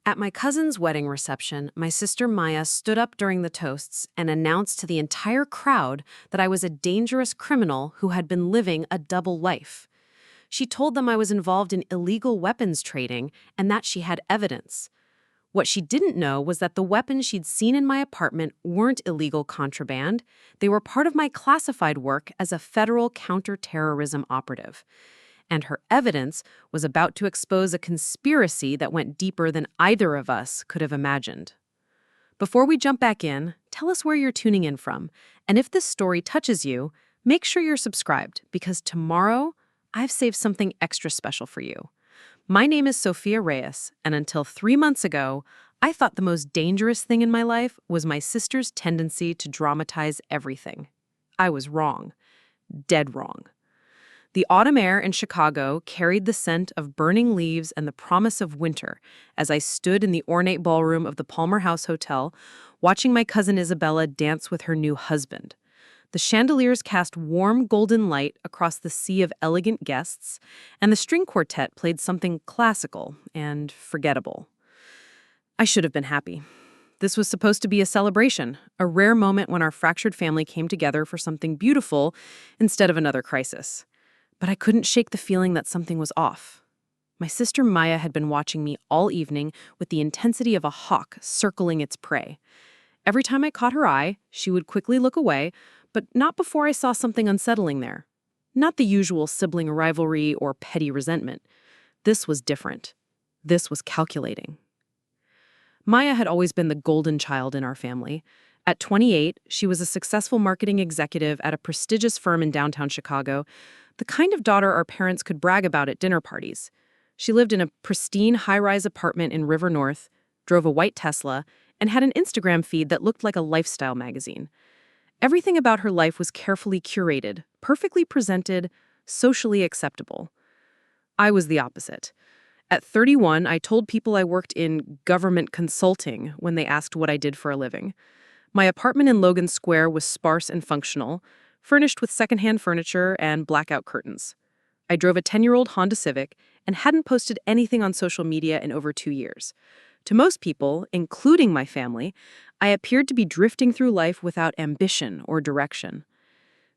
At my cousin's wedding reception, my sister Maya stood up during the toasts and announced to the entire crowd that I was a dangerous criminal who had been living a double life. She told them I was involved in illegal weapons trading and that she had evidence. What she didn't know was that the weapons she'd seen in my apartment weren't illegal contraband. They were part of my classified work as a federal counterterrorism operative. And her evidence was about to expose a conspiracy that went deeper than either of us could have imagined. Before we jump back in, tell us where you're tuning in from. And if this story touches you, make sure you're subscribed, because tomorrow I've saved something extra special for you. My name is Sofia Reyes, and until 3 months ago, I thought the most dangerous thing in my life was my sister's tendency to dramatize everything. I was wrong. Dead wrong. The autumn air in Chicago carried the scent of burning leaves and the promise of winter as I stood in the ornate ballroom of the Palmer House Hotel, watching my cousin Isabella dance with her new husband. The chandeliers cast warm golden light across the sea of elegant guests, and the string quartet played something classical and forgettable. I should have been happy. This was supposed to be a celebration, a rare moment when our fractured family came together for something beautiful instead of another crisis. But I couldn't shake the feeling that something was off. My sister Maya had been watching me all evening with the intensity of a hawk circling its prey. Every time I caught her eye, she would quickly look away, but not before I saw something unsettling there. Not the usual sibling rivalry or petty resentment. This was different. This was calculating. Maya had always been the golden child in our family. At 28, she was a successful marketing executive at a prestigious firm in downtown Chicago, the kind of daughter our parents could brag about at dinner parties. She lived in a pristine high-rise apartment in River North, drove a white Tesla, and had an Instagram feed that looked like a lifestyle magazine. Everything about her life was carefully curated, perfectly presented, socially acceptable. I was the opposite. At 31, I told people I worked in government consulting when they asked what I did for a living. My apartment in Logan Square was sparse and functional, furnished with secondhand furniture and blackout curtains. I drove a 10-year-old Honda Civic and hadn't posted anything on social media in over 2 years. To most people, including my family, I appeared to be drifting through life without ambition or direction.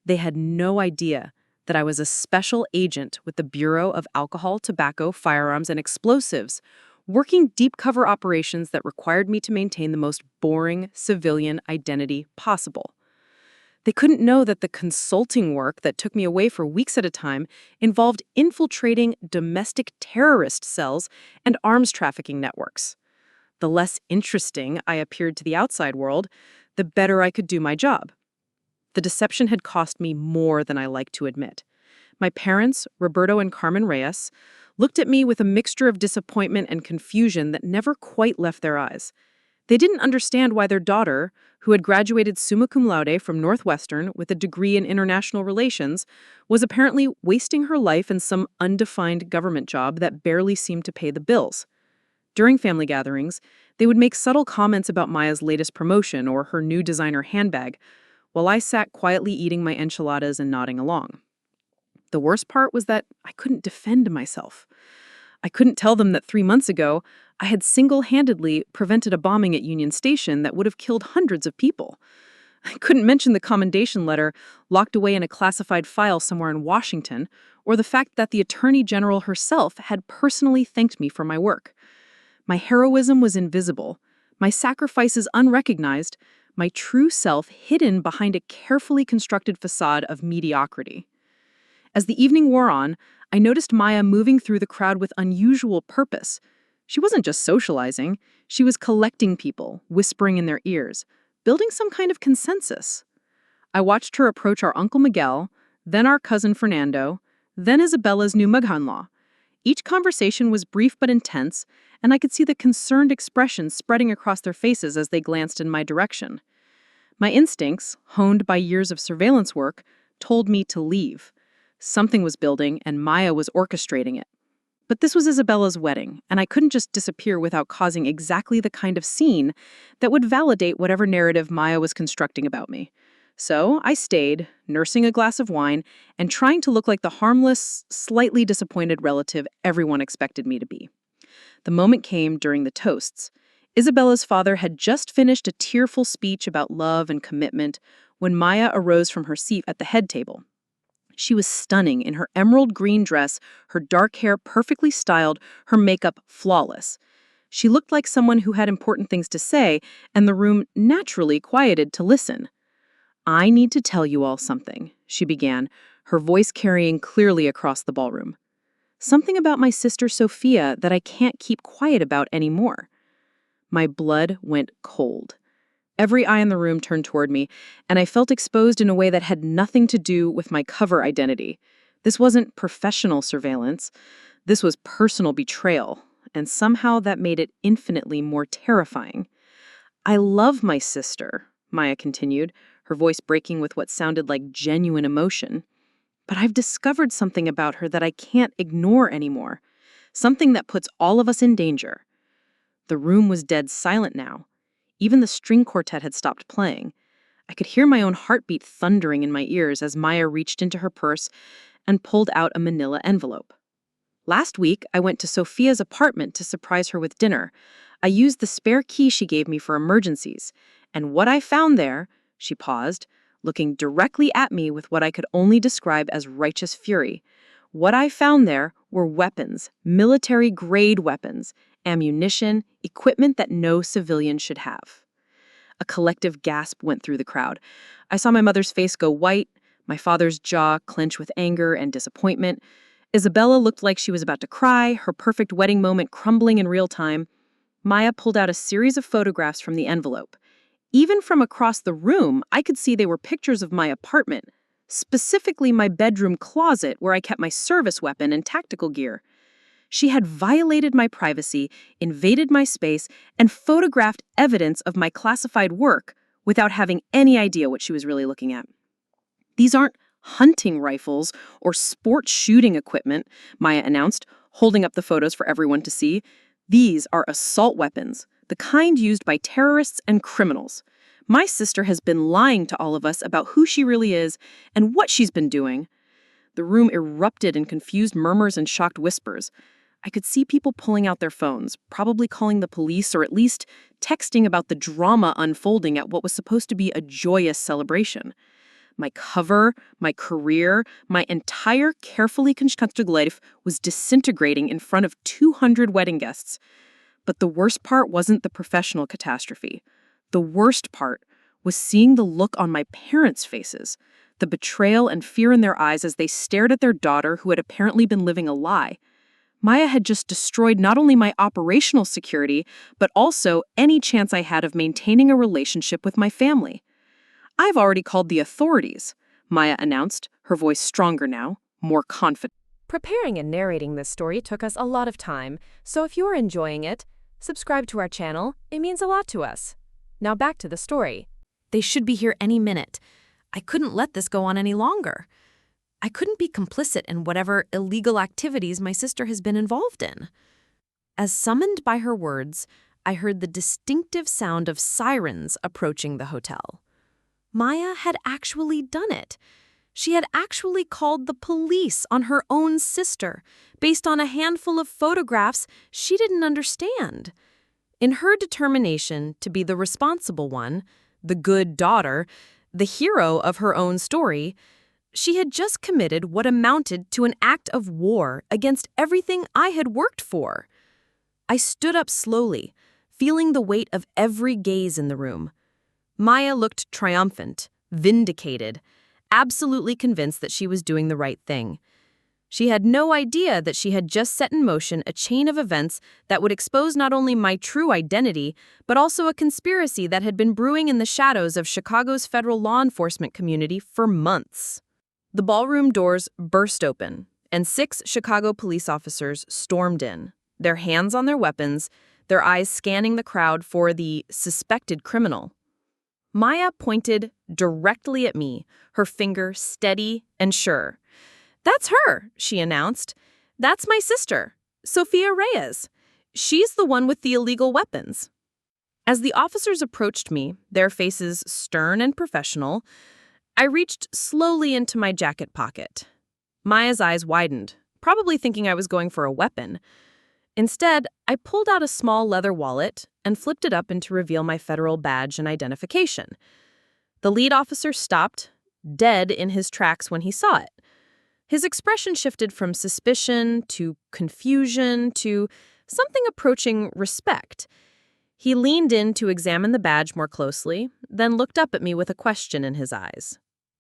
They had no idea that I was a special agent with the Bureau of Alcohol, Tobacco, Firearms, and Explosives, working deep cover operations that required me to maintain the most boring civilian identity possible. They couldn't know that the consulting work that took me away for weeks at a time involved infiltrating domestic terrorist cells and arms trafficking networks. The less interesting I appeared to the outside world, the better I could do my job. The deception had cost me more than I like to admit. My parents, Roberto and Carmen Reyes, looked at me with a mixture of disappointment and confusion that never quite left their eyes. They didn't understand why their daughter, who had graduated summa cum laude from Northwestern with a degree in international relations, was apparently wasting her life in some undefined government job that barely seemed to pay the bills. During family gatherings, they would make subtle comments about Maya's latest promotion or her new designer handbag, while I sat quietly eating my enchiladas and nodding along. The worst part was that I couldn't defend myself. I couldn't tell them that 3 months ago, I had single-handedly prevented a bombing at Union Station that would have killed hundreds of people. I couldn't mention the commendation letter locked away in a classified file somewhere in Washington, or the fact that the Attorney General herself had personally thanked me for my work. My heroism was invisible, my sacrifices unrecognized, my true self hidden behind a carefully constructed facade of mediocrity. As the evening wore on, I noticed Maya moving through the crowd with unusual purpose. She wasn't just socializing, she was collecting people, whispering in their ears, building some kind of consensus. I watched her approach our Uncle Miguel, then our cousin Fernando, then Isabella's new mother-in-law. Each conversation was brief but intense, and I could see the concerned expressions spreading across their faces as they glanced in my direction. My instincts, honed by years of surveillance work, told me to leave. Something was building, and Maya was orchestrating it. But this was Isabella's wedding, and I couldn't just disappear without causing exactly the kind of scene that would validate whatever narrative Maya was constructing about me. So I stayed, nursing a glass of wine and trying to look like the harmless, slightly disappointed relative everyone expected me to be. The moment came during the toasts. Isabella's father had just finished a tearful speech about love and commitment when Maya arose from her seat at the head table. She was stunning in her emerald green dress, her dark hair perfectly styled, her makeup flawless. She looked like someone who had important things to say, and the room naturally quieted to listen. "I need to tell you all something," she began, her voice carrying clearly across the ballroom. "Something about my sister Sofia that I can't keep quiet about anymore." My blood went cold. Every eye in the room turned toward me, and I felt exposed in a way that had nothing to do with my cover identity. This wasn't professional surveillance. This was personal betrayal, and somehow that made it infinitely more terrifying. "I love my sister," Maya continued, her voice breaking with what sounded like genuine emotion. "But I've discovered something about her that I can't ignore anymore. Something that puts all of us in danger." The room was dead silent now. Even the string quartet had stopped playing. I could hear my own heartbeat thundering in my ears as Maya reached into her purse and pulled out a manila envelope. "Last week, I went to Sofia's apartment to surprise her with dinner. I used the spare key she gave me for emergencies. And what I found there," she paused, looking directly at me with what I could only describe as righteous fury. "What I found there were weapons, military-grade weapons, ammunition, equipment that no civilian should have." A collective gasp went through the crowd. I saw my mother's face go white, my father's jaw clench with anger and disappointment. Isabella looked like she was about to cry, her perfect wedding moment crumbling in real time. Maya pulled out a series of photographs from the envelope. Even from across the room, I could see they were pictures of my apartment, specifically my bedroom closet where I kept my service weapon and tactical gear. She had violated my privacy, invaded my space, and photographed evidence of my classified work without having any idea what she was really looking at. "These aren't hunting rifles or sports shooting equipment," Maya announced, holding up the photos for everyone to see. "These are assault weapons, the kind used by terrorists and criminals. My sister has been lying to all of us about who she really is and what she's been doing." The room erupted in confused murmurs and shocked whispers. I could see people pulling out their phones, probably calling the police or at least texting about the drama unfolding at what was supposed to be a joyous celebration. My cover, my career, my entire carefully constructed life was disintegrating in front of 200 wedding guests. But the worst part wasn't the professional catastrophe. The worst part was seeing the look on my parents' faces, the betrayal and fear in their eyes as they stared at their daughter who had apparently been living a lie. Maya had just destroyed not only my operational security, but also any chance I had of maintaining a relationship with my family. "I've already called the authorities," Maya announced, her voice stronger now, more confident. Preparing and narrating this story took us a lot of time, so if you're enjoying it, subscribe to our channel. It means a lot to us. Now back to the story. They should be here any minute. I couldn't let this go on any longer. I couldn't be complicit in whatever illegal activities my sister has been involved in. As summoned by her words, I heard the distinctive sound of sirens approaching the hotel. Maya had actually done it. She had actually called the police on her own sister, based on a handful of photographs she didn't understand. In her determination to be the responsible one, the good daughter, the hero of her own story, she had just committed what amounted to an act of war against everything I had worked for. I stood up slowly, feeling the weight of every gaze in the room. Maya looked triumphant, vindicated, absolutely convinced that she was doing the right thing. She had no idea that she had just set in motion a chain of events that would expose not only my true identity, but also a conspiracy that had been brewing in the shadows of Chicago's federal law enforcement community for months. The ballroom doors burst open, and 6 Chicago police officers stormed in, their hands on their weapons, their eyes scanning the crowd for the suspected criminal. Maya pointed directly at me, her finger steady and sure. "That's her," she announced. "That's my sister, Sofia Reyes. She's the one with the illegal weapons." As the officers approached me, their faces stern and professional, I reached slowly into my jacket pocket. Maya's eyes widened, probably thinking I was going for a weapon. Instead, I pulled out a small leather wallet and flipped it up to reveal my federal badge and identification. The lead officer stopped, dead in his tracks when he saw it. His expression shifted from suspicion to confusion to something approaching respect. He leaned in to examine the badge more closely, then looked up at me with a question in his eyes.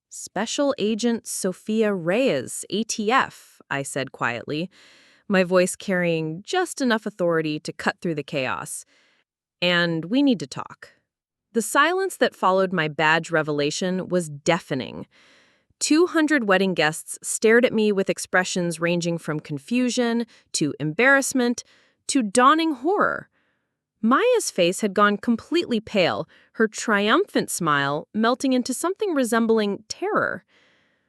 "Special Agent Sofia Reyes, ATF," I said quietly, my voice carrying just enough authority to cut through the chaos. "And we need to talk." The silence that followed my badge revelation was deafening. 200 wedding guests stared at me with expressions ranging from confusion to embarrassment to dawning horror. Maya's face had gone completely pale, her triumphant smile melting into something resembling terror.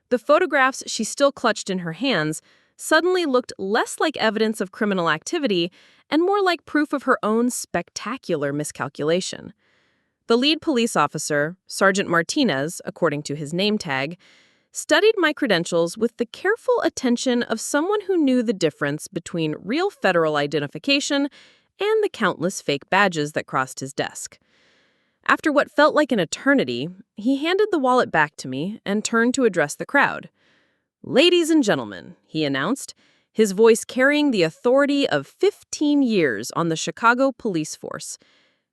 The photographs she still clutched in her hands suddenly looked less like evidence of criminal activity and more like proof of her own spectacular miscalculation. The lead police officer, Sergeant Martinez, according to his name tag, studied my credentials with the careful attention of someone who knew the difference between real federal identification and the countless fake badges that crossed his desk. After what felt like an eternity, he handed the wallet back to me and turned to address the crowd. "Ladies and gentlemen," he announced, his voice carrying the authority of 15 years on the Chicago police force.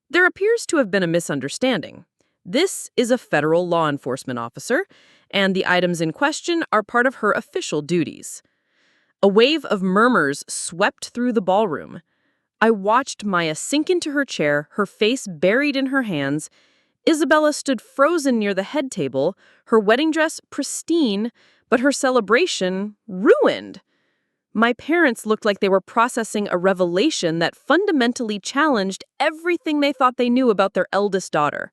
"There appears to have been a misunderstanding. This is a federal law enforcement officer, and the items in question are part of her official duties." A wave of murmurs swept through the ballroom. I watched Maya sink into her chair, her face buried in her hands. Isabella stood frozen near the head table, her wedding dress pristine, but her celebration ruined. My parents looked like they were processing a revelation that fundamentally challenged everything they thought they knew about their eldest daughter.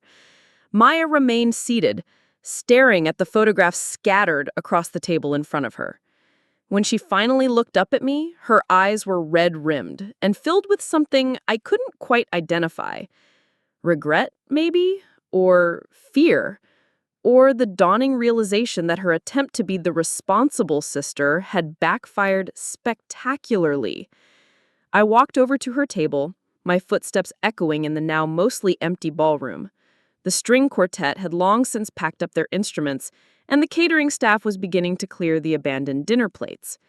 Maya remained seated, staring at the photographs scattered across the table in front of her. When she finally looked up at me, her eyes were red-rimmed and filled with something I couldn't quite identify. Regret, maybe? Or fear? Or the dawning realization that her attempt to be the responsible sister had backfired spectacularly. I walked over to her table, my footsteps echoing in the now mostly empty ballroom. The string quartet had long since packed up their instruments, and the catering staff was beginning to clear the abandoned dinner plates.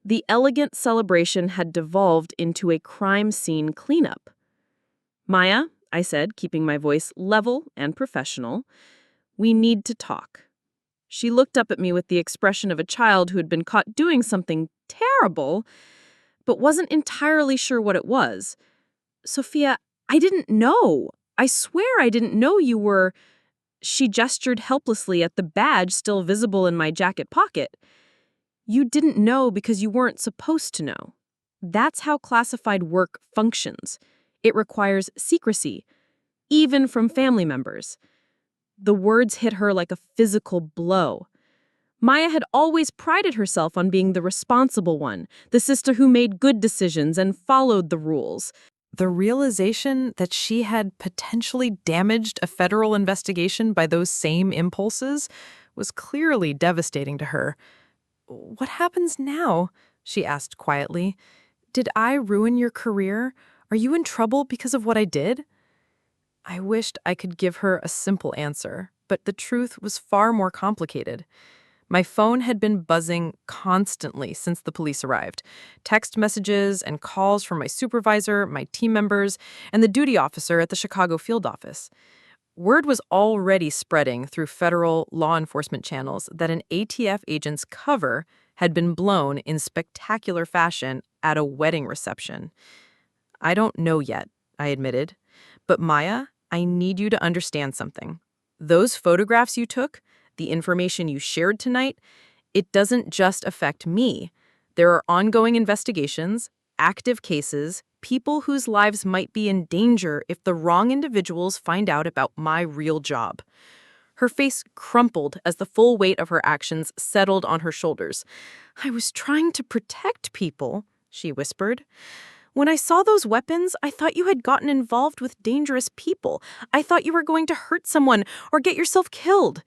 The elegant celebration had devolved into a crime scene cleanup. "Maya," I said, keeping my voice level and professional, "we need to talk." She looked up at me with the expression of a child who had been caught doing something terrible, but wasn't entirely sure what it was. "Sofia, I didn't know. I swear I didn't know you were—" She gestured helplessly at the badge still visible in my jacket pocket. "You didn't know because you weren't supposed to know. That's how classified work functions. It requires secrecy, even from family members." The words hit her like a physical blow. Maya had always prided herself on being the responsible one, the sister who made good decisions and followed the rules. The realization that she had potentially damaged a federal investigation by those same impulses was clearly devastating to her. "What happens now?" she asked quietly. "Did I ruin your career? Are you in trouble because of what I did?" I wished I could give her a simple answer, but the truth was far more complicated. My phone had been buzzing constantly since the police arrived. Text messages and calls from my supervisor, my team members, and the duty officer at the Chicago field office. Word was already spreading through federal law enforcement channels that an ATF agent's cover had been blown in spectacular fashion at a wedding reception. "I don't know yet," I admitted. "But Maya, I need you to understand something. Those photographs you took, the information you shared tonight, it doesn't just affect me. There are ongoing investigations, active cases, people whose lives might be in danger if the wrong individuals find out about my real job." Her face crumpled as the full weight of her actions settled on her shoulders. "I was trying to protect people," she whispered. "When I saw those weapons, I thought you had gotten involved with dangerous people. I thought you were going to hurt someone or get yourself killed."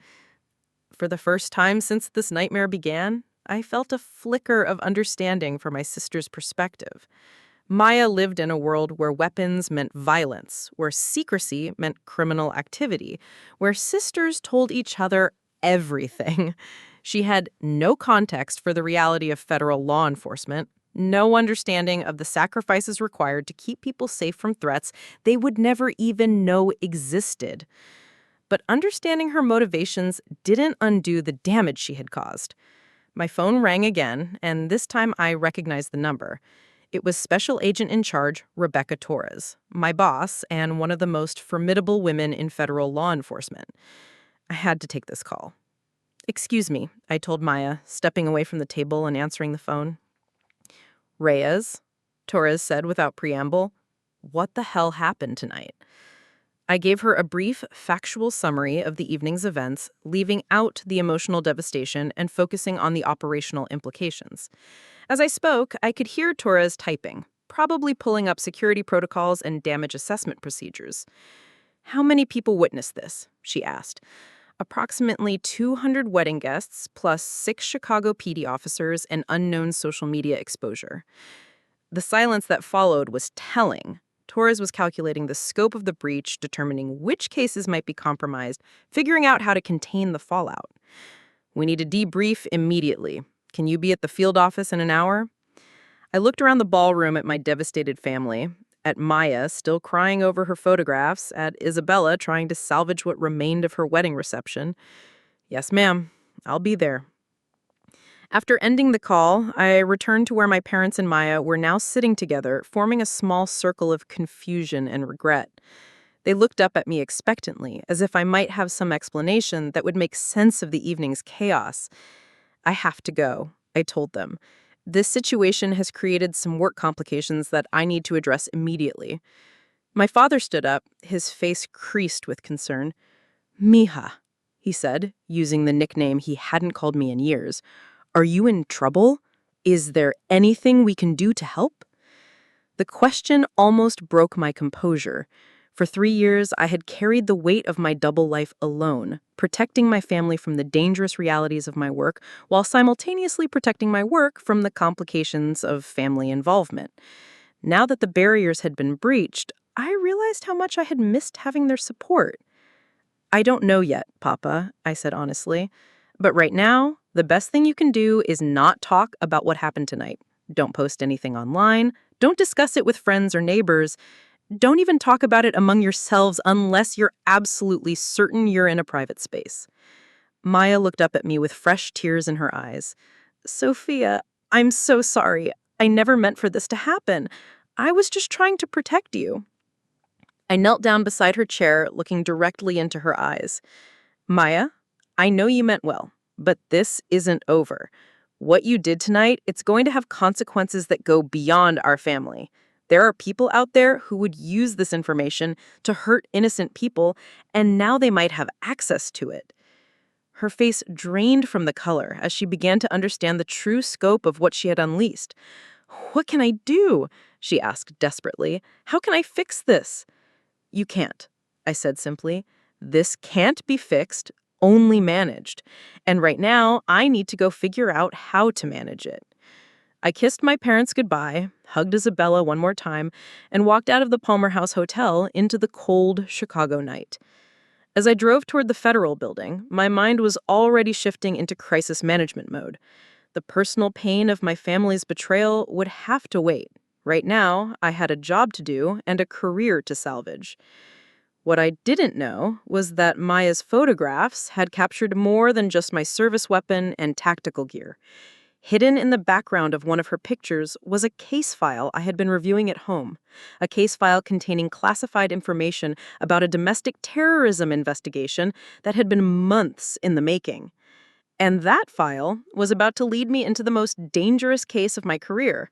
For the first time since this nightmare began, I felt a flicker of understanding for my sister's perspective. Maya lived in a world where weapons meant violence, where secrecy meant criminal activity, where sisters told each other everything. She had no context for the reality of federal law enforcement, no understanding of the sacrifices required to keep people safe from threats they would never even know existed. But understanding her motivations didn't undo the damage she had caused. My phone rang again, and this time I recognized the number. It was Special Agent in Charge Rebecca Torres, my boss and one of the most formidable women in federal law enforcement. I had to take this call. "Excuse me," I told Maya, stepping away from the table and answering the phone. "Reyes," Torres said without preamble, "what the hell happened tonight?" I gave her a brief, factual summary of the evening's events, leaving out the emotional devastation and focusing on the operational implications. As I spoke, I could hear Torres typing, probably pulling up security protocols and damage assessment procedures. "How many people witnessed this?" she asked. "Approximately 200 wedding guests, plus 6 Chicago PD officers and unknown social media exposure." The silence that followed was telling. Torres was calculating the scope of the breach, determining which cases might be compromised, figuring out how to contain the fallout. "We need to debrief immediately. Can you be at the field office in an hour?" I looked around the ballroom at my devastated family, at Maya still crying over her photographs, at Isabella trying to salvage what remained of her wedding reception. "Yes, ma'am. I'll be there." After ending the call, I returned to where my parents and Maya were now sitting together, forming a small circle of confusion and regret. They looked up at me expectantly, as if I might have some explanation that would make sense of the evening's chaos. "I have to go," I told them. "This situation has created some work complications that I need to address immediately." My father stood up, his face creased with concern. "Mija," he said, using the nickname he hadn't called me in years. "Are you in trouble? Is there anything we can do to help?" The question almost broke my composure. For 3 years, I had carried the weight of my double life alone, protecting my family from the dangerous realities of my work while simultaneously protecting my work from the complications of family involvement. Now that the barriers had been breached, I realized how much I had missed having their support. "I don't know yet, Papa," I said honestly. "But right now, the best thing you can do is not talk about what happened tonight. Don't post anything online. Don't discuss it with friends or neighbors. Don't even talk about it among yourselves unless you're absolutely certain you're in a private space." Maya looked up at me with fresh tears in her eyes. "Sophia, I'm so sorry. I never meant for this to happen. I was just trying to protect you." I knelt down beside her chair, looking directly into her eyes. "Maya, I know you meant well, but this isn't over. What you did tonight, it's going to have consequences that go beyond our family. There are people out there who would use this information to hurt innocent people, and now they might have access to it." Her face drained from the color as she began to understand the true scope of what she had unleashed. "What can I do?" she asked desperately. "How can I fix this?" "You can't," I said simply. "This can't be fixed, only managed. And right now, I need to go figure out how to manage it." I kissed my parents goodbye, hugged Isabella one more time, and walked out of the Palmer House Hotel into the cold Chicago night. As I drove toward the Federal Building, my mind was already shifting into crisis management mode. The personal pain of my family's betrayal would have to wait. Right now, I had a job to do and a career to salvage. What I didn't know was that Maya's photographs had captured more than just my service weapon and tactical gear. Hidden in the background of one of her pictures was a case file I had been reviewing at home, a case file containing classified information about a domestic terrorism investigation that had been months in the making. And that file was about to lead me into the most dangerous case of my career,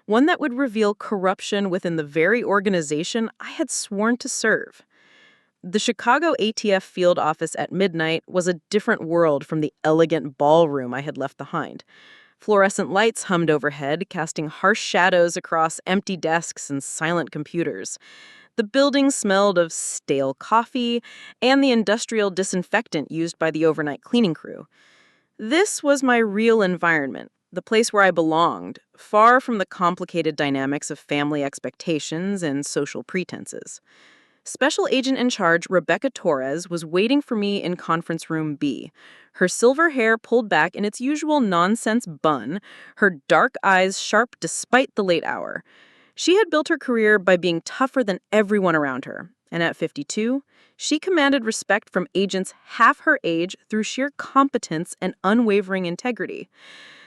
one that would reveal corruption within the very organization I had sworn to serve. The Chicago ATF field office at midnight was a different world from the elegant ballroom I had left behind. Fluorescent lights hummed overhead, casting harsh shadows across empty desks and silent computers. The building smelled of stale coffee and the industrial disinfectant used by the overnight cleaning crew. This was my real environment, the place where I belonged, far from the complicated dynamics of family expectations and social pretenses. Special Agent in Charge Rebecca Torres was waiting for me in Conference Room B, her silver hair pulled back in its usual nonsense bun, her dark eyes sharp despite the late hour. She had built her career by being tougher than everyone around her, and at 52, she commanded respect from agents half her age through sheer competence and unwavering integrity.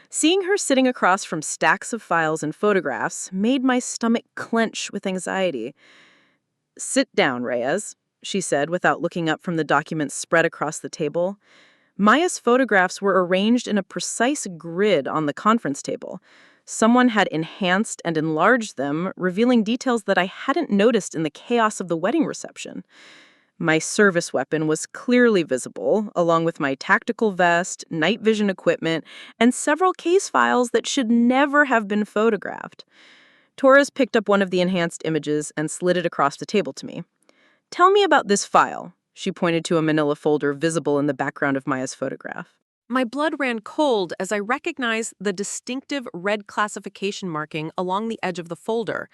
Seeing her sitting across from stacks of files and photographs made my stomach clench with anxiety. "Sit down, Reyes," she said without looking up from the documents spread across the table. Maya's photographs were arranged in a precise grid on the conference table. Someone had enhanced and enlarged them, revealing details that I hadn't noticed in the chaos of the wedding reception. My service weapon was clearly visible, along with my tactical vest, night vision equipment, and several case files that should never have been photographed. Torres picked up one of the enhanced images and slid it across the table to me. "Tell me about this file." She pointed to a manila folder visible in the background of Maya's photograph. My blood ran cold as I recognized the distinctive red classification marking along the edge of the folder.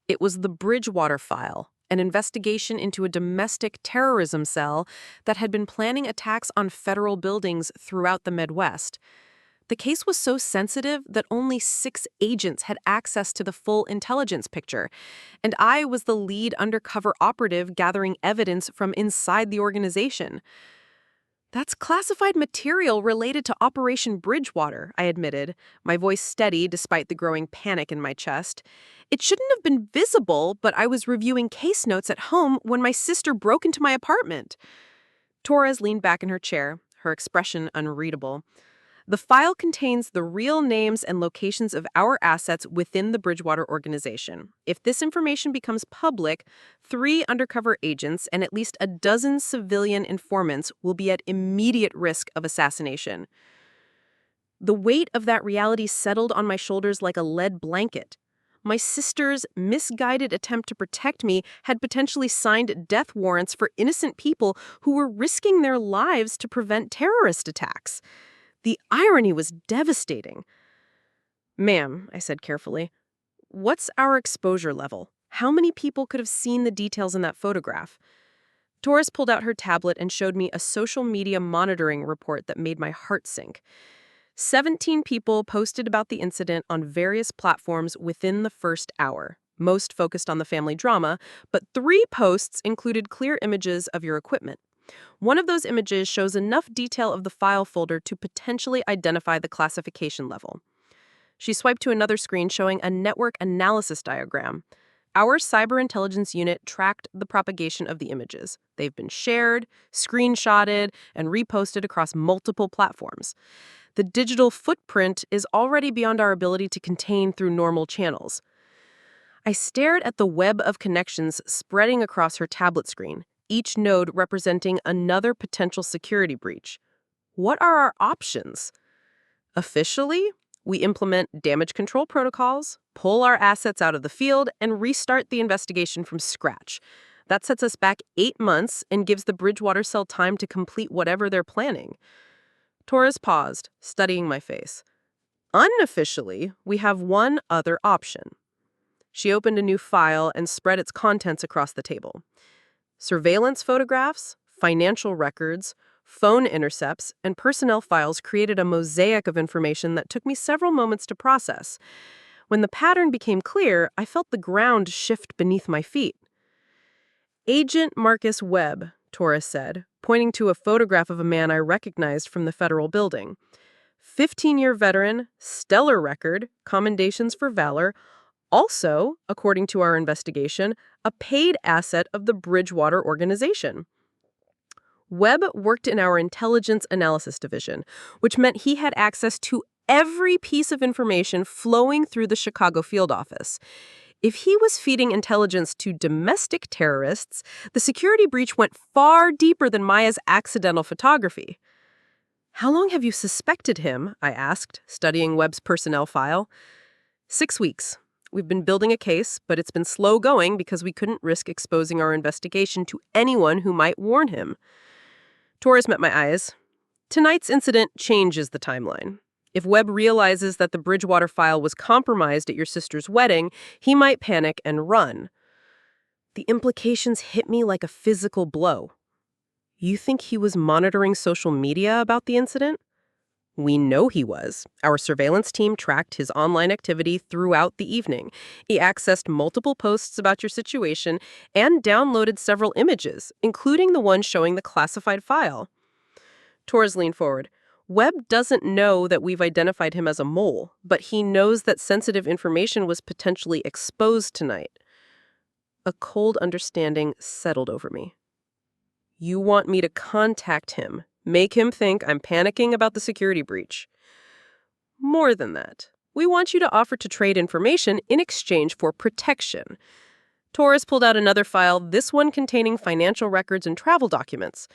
It was the Bridgewater file, an investigation into a domestic terrorism cell that had been planning attacks on federal buildings throughout the Midwest. The case was so sensitive that only 6 agents had access to the full intelligence picture, and I was the lead undercover operative gathering evidence from inside the organization. "That's classified material related to Operation Bridgewater," I admitted, my voice steady despite the growing panic in my chest. "It shouldn't have been visible, but I was reviewing case notes at home when my sister broke into my apartment." Torres leaned back in her chair, her expression unreadable. "The file contains the real names and locations of our assets within the Bridgewater organization. If this information becomes public, 3 undercover agents and at least a dozen civilian informants will be at immediate risk of assassination." The weight of that reality settled on my shoulders like a lead blanket. My sister's misguided attempt to protect me had potentially signed death warrants for innocent people who were risking their lives to prevent terrorist attacks. The irony was devastating. "Ma'am," I said carefully, "what's our exposure level? How many people could have seen the details in that photograph?" Torres pulled out her tablet and showed me a social media monitoring report that made my heart sink. 17 people posted about the incident on various platforms within the first hour, most focused on the family drama, but 3 posts included clear images of your equipment. One of those images shows enough detail of the file folder to potentially identify the classification level. She swiped to another screen showing a network analysis diagram. Our cyber intelligence unit tracked the propagation of the images. They've been shared, screenshotted, and reposted across multiple platforms. The digital footprint is already beyond our ability to contain through normal channels. I stared at the web of connections spreading across her tablet screen, each node representing another potential security breach. What are our options? Officially, we implement damage control protocols, pull our assets out of the field, and restart the investigation from scratch. That sets us back 8 months and gives the Bridgewater cell time to complete whatever they're planning. Torres paused, studying my face. Unofficially, we have one other option. She opened a new file and spread its contents across the table. Surveillance photographs, financial records, phone intercepts, and personnel files created a mosaic of information that took me several moments to process. When the pattern became clear, I felt the ground shift beneath my feet. "Agent Marcus Webb," Torres said, pointing to a photograph of a man I recognized from the federal building. 15-year veteran, stellar record, commendations for valor. Also, according to our investigation, a paid asset of the Bridgewater organization. Webb worked in our intelligence analysis division, which meant he had access to every piece of information flowing through the Chicago field office. If he was feeding intelligence to domestic terrorists, the security breach went far deeper than Maya's accidental photography. "How long have you suspected him?" I asked, studying Webb's personnel file. 6 weeks. We've been building a case, but it's been slow going because we couldn't risk exposing our investigation to anyone who might warn him. Torres met my eyes. "Tonight's incident changes the timeline. If Webb realizes that the Bridgewater file was compromised at your sister's wedding, he might panic and run. The implications hit me like a physical blow. You think he was monitoring social media about the incident? We know he was. Our surveillance team tracked his online activity throughout the evening. He accessed multiple posts about your situation and downloaded several images, including the one showing the classified file. Torres leaned forward. Webb doesn't know that we've identified him as a mole, but he knows that sensitive information was potentially exposed tonight. A cold understanding settled over me. You want me to contact him, make him think I'm panicking about the security breach. More than that, we want you to offer to trade information in exchange for protection. Torres pulled out another file, this one containing financial records and travel documents.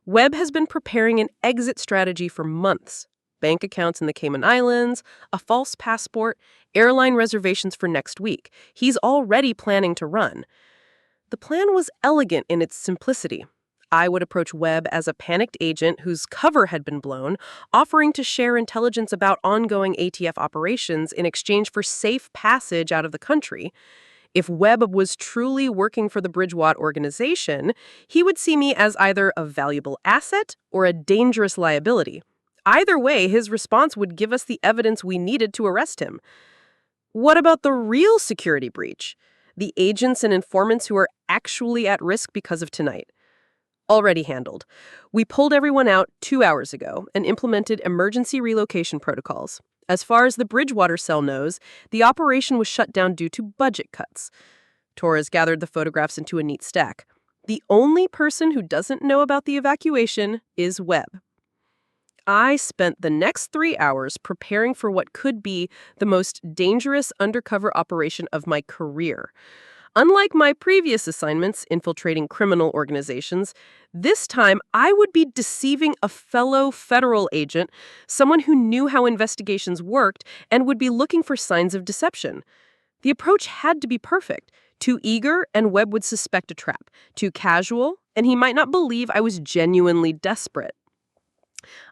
Webb has been preparing an exit strategy for months. Bank accounts in the Cayman Islands, a false passport, airline reservations for next week. He's already planning to run. The plan was elegant in its simplicity. I would approach Webb as a panicked agent whose cover had been blown, offering to share intelligence about ongoing ATF operations in exchange for safe passage out of the country. If Webb was truly working for the Bridgewater organization, he would see me as either a valuable asset or a dangerous liability. Either way, his response would give us the evidence we needed to arrest him. What about the real security breach? The agents and informants who are actually at risk because of tonight? Already handled. We pulled everyone out 2 hours ago and implemented emergency relocation protocols. As far as the Bridgewater cell knows, the operation was shut down due to budget cuts. Torres gathered the photographs into a neat stack. The only person who doesn't know about the evacuation is Webb. I spent the next 3 hours preparing for what could be the most dangerous undercover operation of my career. Unlike my previous assignments infiltrating criminal organizations, this time I would be deceiving a fellow federal agent, someone who knew how investigations worked and would be looking for signs of deception. The approach had to be perfect. Too eager, and Webb would suspect a trap. Too casual, and he might not believe I was genuinely desperate.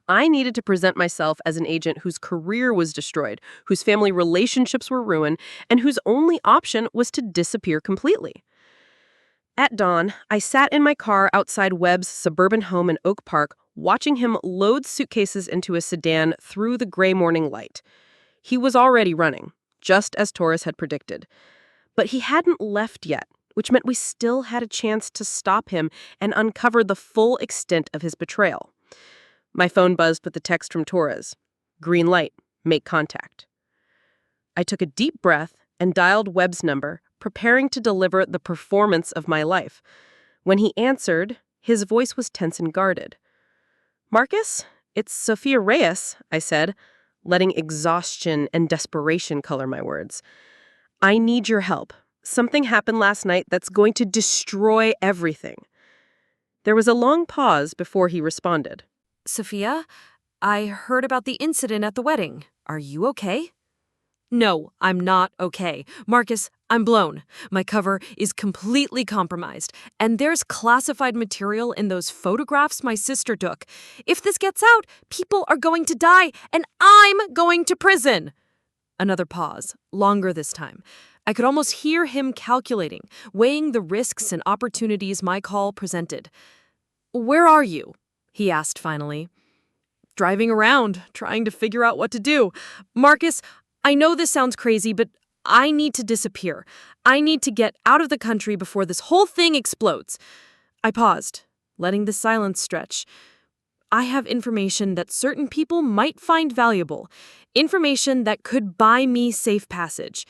I needed to present myself as an agent whose career was destroyed, whose family relationships were ruined, and whose only option was to disappear completely. At dawn, I sat in my car outside Webb's suburban home in Oak Park, watching him load suitcases into a sedan through the gray morning light. He was already running, just as Torres had predicted. But he hadn't left yet, which meant we still had a chance to stop him and uncover the full extent of his betrayal. My phone buzzed with the text from Torres. Green light. Make contact. I took a deep breath and dialed Webb's number, preparing to deliver the performance of my life. When he answered, his voice was tense and guarded. Marcus, it's Sofia Reyes, I said, letting exhaustion and desperation color my words. I need your help. Something happened last night that's going to destroy everything. There was a long pause before he responded. Sophia, I heard about the incident at the wedding. Are you okay? No, I'm not okay. Marcus, I'm blown. My cover is completely compromised, and there's classified material in those photographs my sister took. If this gets out, people are going to die, and I'm going to prison. Another pause, longer this time. I could almost hear him calculating, weighing the risks and opportunities my call presented. Where are you? He asked finally. Driving around, trying to figure out what to do. Marcus, I know this sounds crazy, but I need to disappear. I need to get out of the country before this whole thing explodes. I paused, letting the silence stretch. I have information that certain people might find valuable. Information that could buy me safe passage.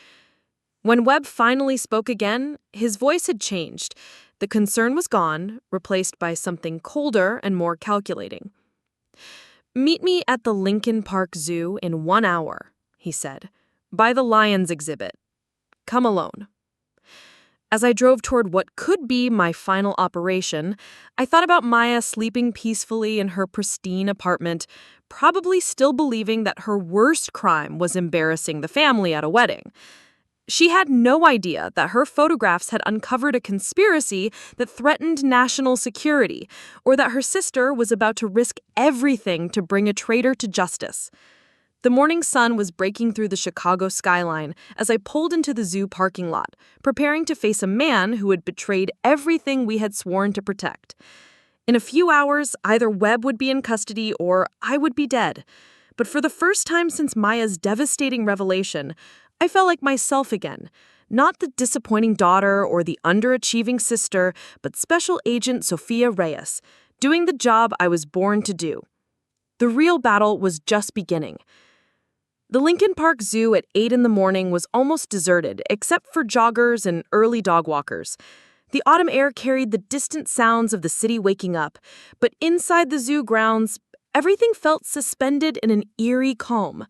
When Webb finally spoke again, his voice had changed. The concern was gone, replaced by something colder and more calculating. Meet me at the Lincoln Park Zoo in 1 hour, he said, by the Lions exhibit. Come alone. As I drove toward what could be my final operation, I thought about Maya sleeping peacefully in her pristine apartment, probably still believing that her worst crime was embarrassing the family at a wedding. She had no idea that her photographs had uncovered a conspiracy that threatened national security, or that her sister was about to risk everything to bring a traitor to justice. The morning sun was breaking through the Chicago skyline as I pulled into the zoo parking lot, preparing to face a man who had betrayed everything we had sworn to protect. In a few hours, either Webb would be in custody or I would be dead. But for the first time since Maya's devastating revelation, I felt like myself again. Not the disappointing daughter or the underachieving sister, but Special Agent Sofia Reyes, doing the job I was born to do. The real battle was just beginning. The Lincoln Park Zoo at 8 in the morning was almost deserted, except for joggers and early dog walkers. The autumn air carried the distant sounds of the city waking up, but inside the zoo grounds, everything felt suspended in an eerie calm.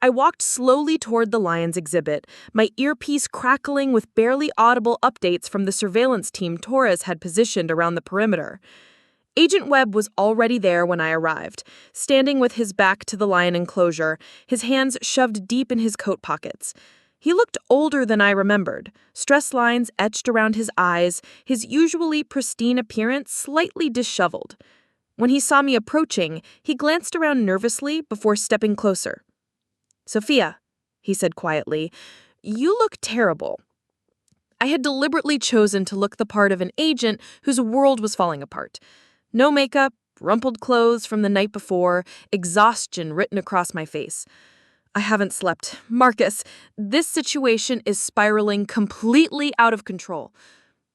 I walked slowly toward the lions exhibit, my earpiece crackling with barely audible updates from the surveillance team Torres had positioned around the perimeter. Agent Webb was already there when I arrived, standing with his back to the lion enclosure, his hands shoved deep in his coat pockets. He looked older than I remembered, stress lines etched around his eyes, his usually pristine appearance slightly disheveled. When he saw me approaching, he glanced around nervously before stepping closer. "Sophia," he said quietly, "you look terrible." I had deliberately chosen to look the part of an agent whose world was falling apart. No makeup, rumpled clothes from the night before, exhaustion written across my face. "I haven't slept. Marcus, this situation is spiraling completely out of control."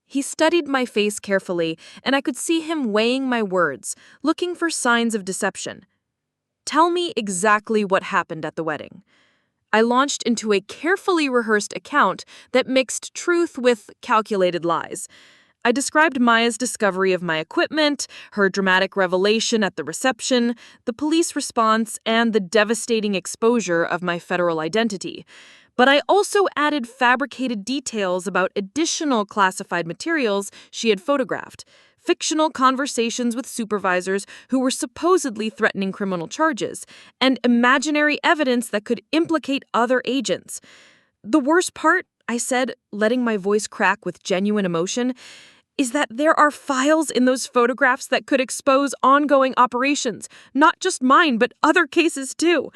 He studied my face carefully, and I could see him weighing my words, looking for signs of deception. "Tell me exactly what happened at the wedding." I launched into a carefully rehearsed account that mixed truth with calculated lies. I described Maya's discovery of my equipment, her dramatic revelation at the reception, the police response, and the devastating exposure of my federal identity. But I also added fabricated details about additional classified materials she had photographed, fictional conversations with supervisors who were supposedly threatening criminal charges, and imaginary evidence that could implicate other agents. "The worst part," I said, letting my voice crack with genuine emotion, "is that there are files in those photographs that could expose ongoing operations, not just mine, but other cases too.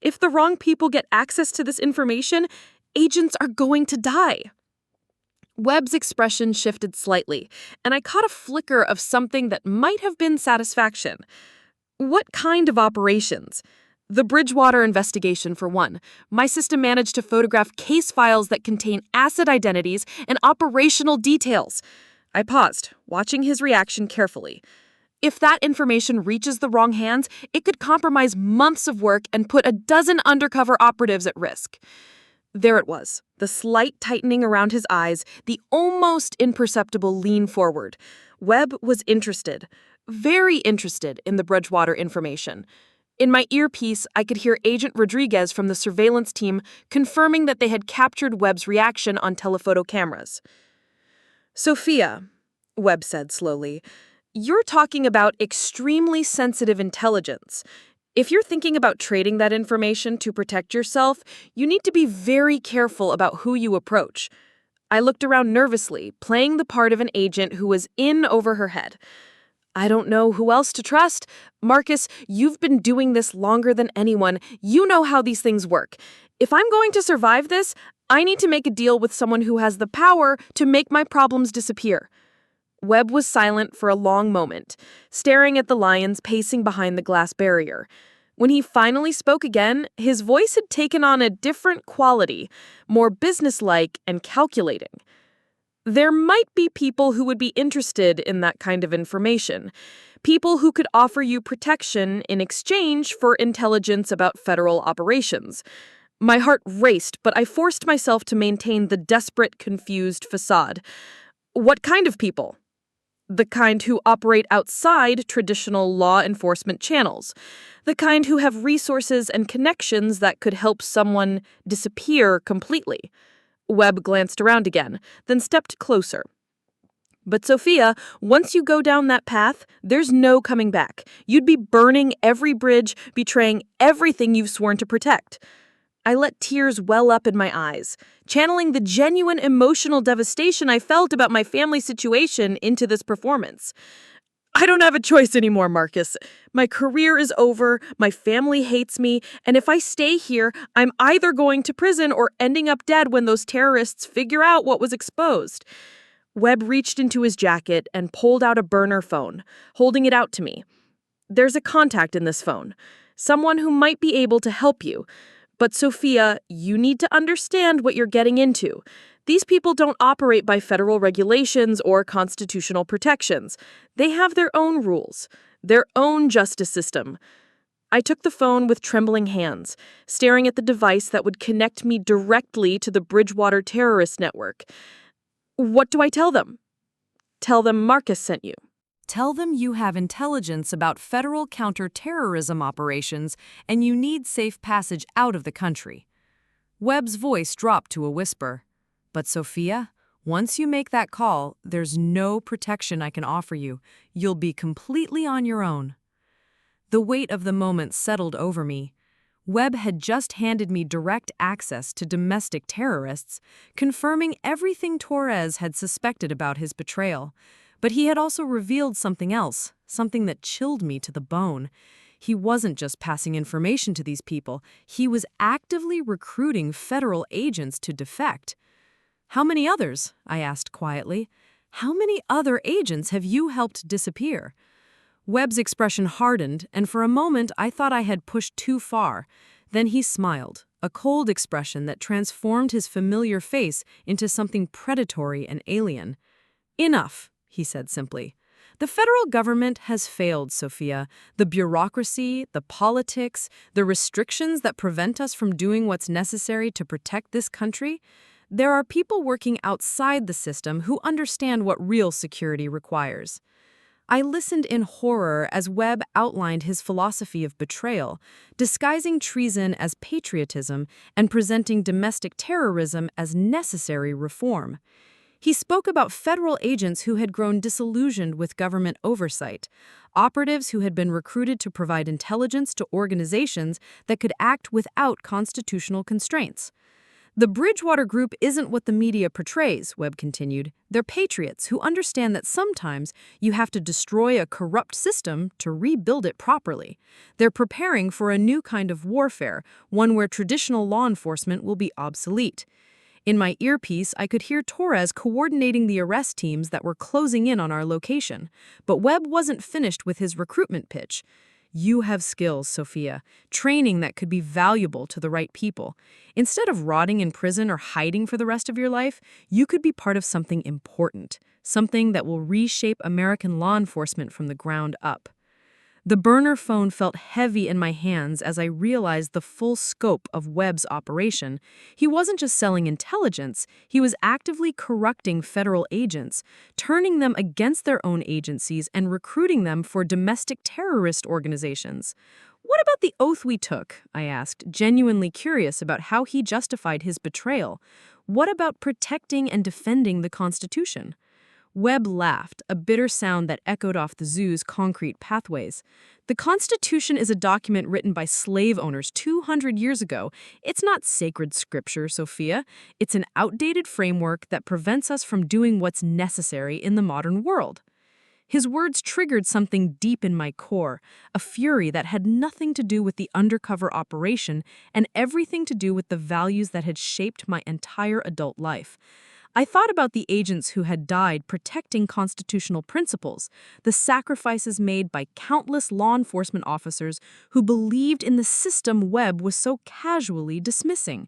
If the wrong people get access to this information, agents are going to die." Webb's expression shifted slightly, and I caught a flicker of something that might have been satisfaction. "What kind of operations?" "The Bridgewater investigation, for one. My system managed to photograph case files that contain asset identities and operational details." I paused, watching his reaction carefully. "If that information reaches the wrong hands, it could compromise months of work and put a dozen undercover operatives at risk." There it was, the slight tightening around his eyes, the almost imperceptible lean forward. Webb was interested, very interested in the Bridgewater information. In my earpiece, I could hear Agent Rodriguez from the surveillance team confirming that they had captured Webb's reaction on telephoto cameras. "Sophia," Webb said slowly, "you're talking about extremely sensitive intelligence. If you're thinking about trading that information to protect yourself, you need to be very careful about who you approach." I looked around nervously, playing the part of an agent who was in over her head. "I don't know who else to trust. Marcus, you've been doing this longer than anyone. You know how these things work. If I'm going to survive this, I need to make a deal with someone who has the power to make my problems disappear." Webb was silent for a long moment, staring at the lions pacing behind the glass barrier. When he finally spoke again, his voice had taken on a different quality, more businesslike and calculating. "There might be people who would be interested in that kind of information. People who could offer you protection in exchange for intelligence about federal operations." My heart raced, but I forced myself to maintain the desperate, confused facade. "What kind of people?" "The kind who operate outside traditional law enforcement channels. The kind who have resources and connections that could help someone disappear completely." Webb glanced around again, then stepped closer. "But Sophia, once you go down that path, there's no coming back. You'd be burning every bridge, betraying everything you've sworn to protect." I let tears well up in my eyes, channeling the genuine emotional devastation I felt about my family situation into this performance. I don't have a choice anymore, Marcus. My career is over, my family hates me, and if I stay here, I'm either going to prison or ending up dead when those terrorists figure out what was exposed. Webb reached into his jacket and pulled out a burner phone, holding it out to me. There's a contact in this phone, someone who might be able to help you. But Sofia, you need to understand what you're getting into. These people don't operate by federal regulations or constitutional protections. They have their own rules, their own justice system. I took the phone with trembling hands, staring at the device that would connect me directly to the Bridgewater terrorist network. What do I tell them? Tell them Marcus sent you. Tell them you have intelligence about federal counterterrorism operations and you need safe passage out of the country. Webb's voice dropped to a whisper. But Sofia, once you make that call, there's no protection I can offer you. You'll be completely on your own. The weight of the moment settled over me. Webb had just handed me direct access to domestic terrorists, confirming everything Torres had suspected about his betrayal. But he had also revealed something else, something that chilled me to the bone. He wasn't just passing information to these people, he was actively recruiting federal agents to defect. How many others? I asked quietly. How many other agents have you helped disappear? Webb's expression hardened, and for a moment I thought I had pushed too far. Then he smiled, a cold expression that transformed his familiar face into something predatory and alien. Enough, he said simply. The federal government has failed, Sofia. The bureaucracy, the politics, the restrictions that prevent us from doing what's necessary to protect this country. There are people working outside the system who understand what real security requires. I listened in horror as Webb outlined his philosophy of betrayal, disguising treason as patriotism and presenting domestic terrorism as necessary reform. He spoke about federal agents who had grown disillusioned with government oversight, operatives who had been recruited to provide intelligence to organizations that could act without constitutional constraints. The Bridgewater Group isn't what the media portrays, Webb continued. They're patriots who understand that sometimes you have to destroy a corrupt system to rebuild it properly. They're preparing for a new kind of warfare, one where traditional law enforcement will be obsolete. In my earpiece, I could hear Torres coordinating the arrest teams that were closing in on our location. But Webb wasn't finished with his recruitment pitch. You have skills, Sofia, training that could be valuable to the right people. Instead of rotting in prison or hiding for the rest of your life, you could be part of something important, something that will reshape American law enforcement from the ground up. The burner phone felt heavy in my hands as I realized the full scope of Webb's operation. He wasn't just selling intelligence, he was actively corrupting federal agents, turning them against their own agencies and recruiting them for domestic terrorist organizations. What about the oath we took? I asked, genuinely curious about how he justified his betrayal. What about protecting and defending the Constitution? Webb laughed, a bitter sound that echoed off the zoo's concrete pathways. The Constitution is a document written by slave owners 200 years ago. It's not sacred scripture, Sofia. It's an outdated framework that prevents us from doing what's necessary in the modern world. His words triggered something deep in my core, a fury that had nothing to do with the undercover operation and everything to do with the values that had shaped my entire adult life. I thought about the agents who had died protecting constitutional principles, the sacrifices made by countless law enforcement officers who believed in the system Webb was so casually dismissing.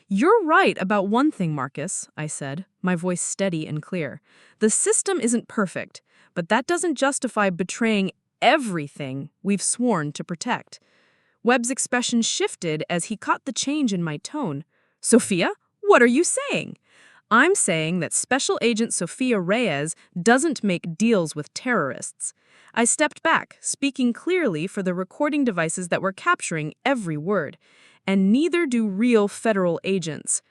You're right about one thing, Marcus, I said, my voice steady and clear. The system isn't perfect, but that doesn't justify betraying everything we've sworn to protect. Webb's expression shifted as he caught the change in my tone. Sofia, what are you saying? I'm saying that Special Agent Sofia Reyes doesn't make deals with terrorists. I stepped back, speaking clearly for the recording devices that were capturing every word. And neither do real federal agents.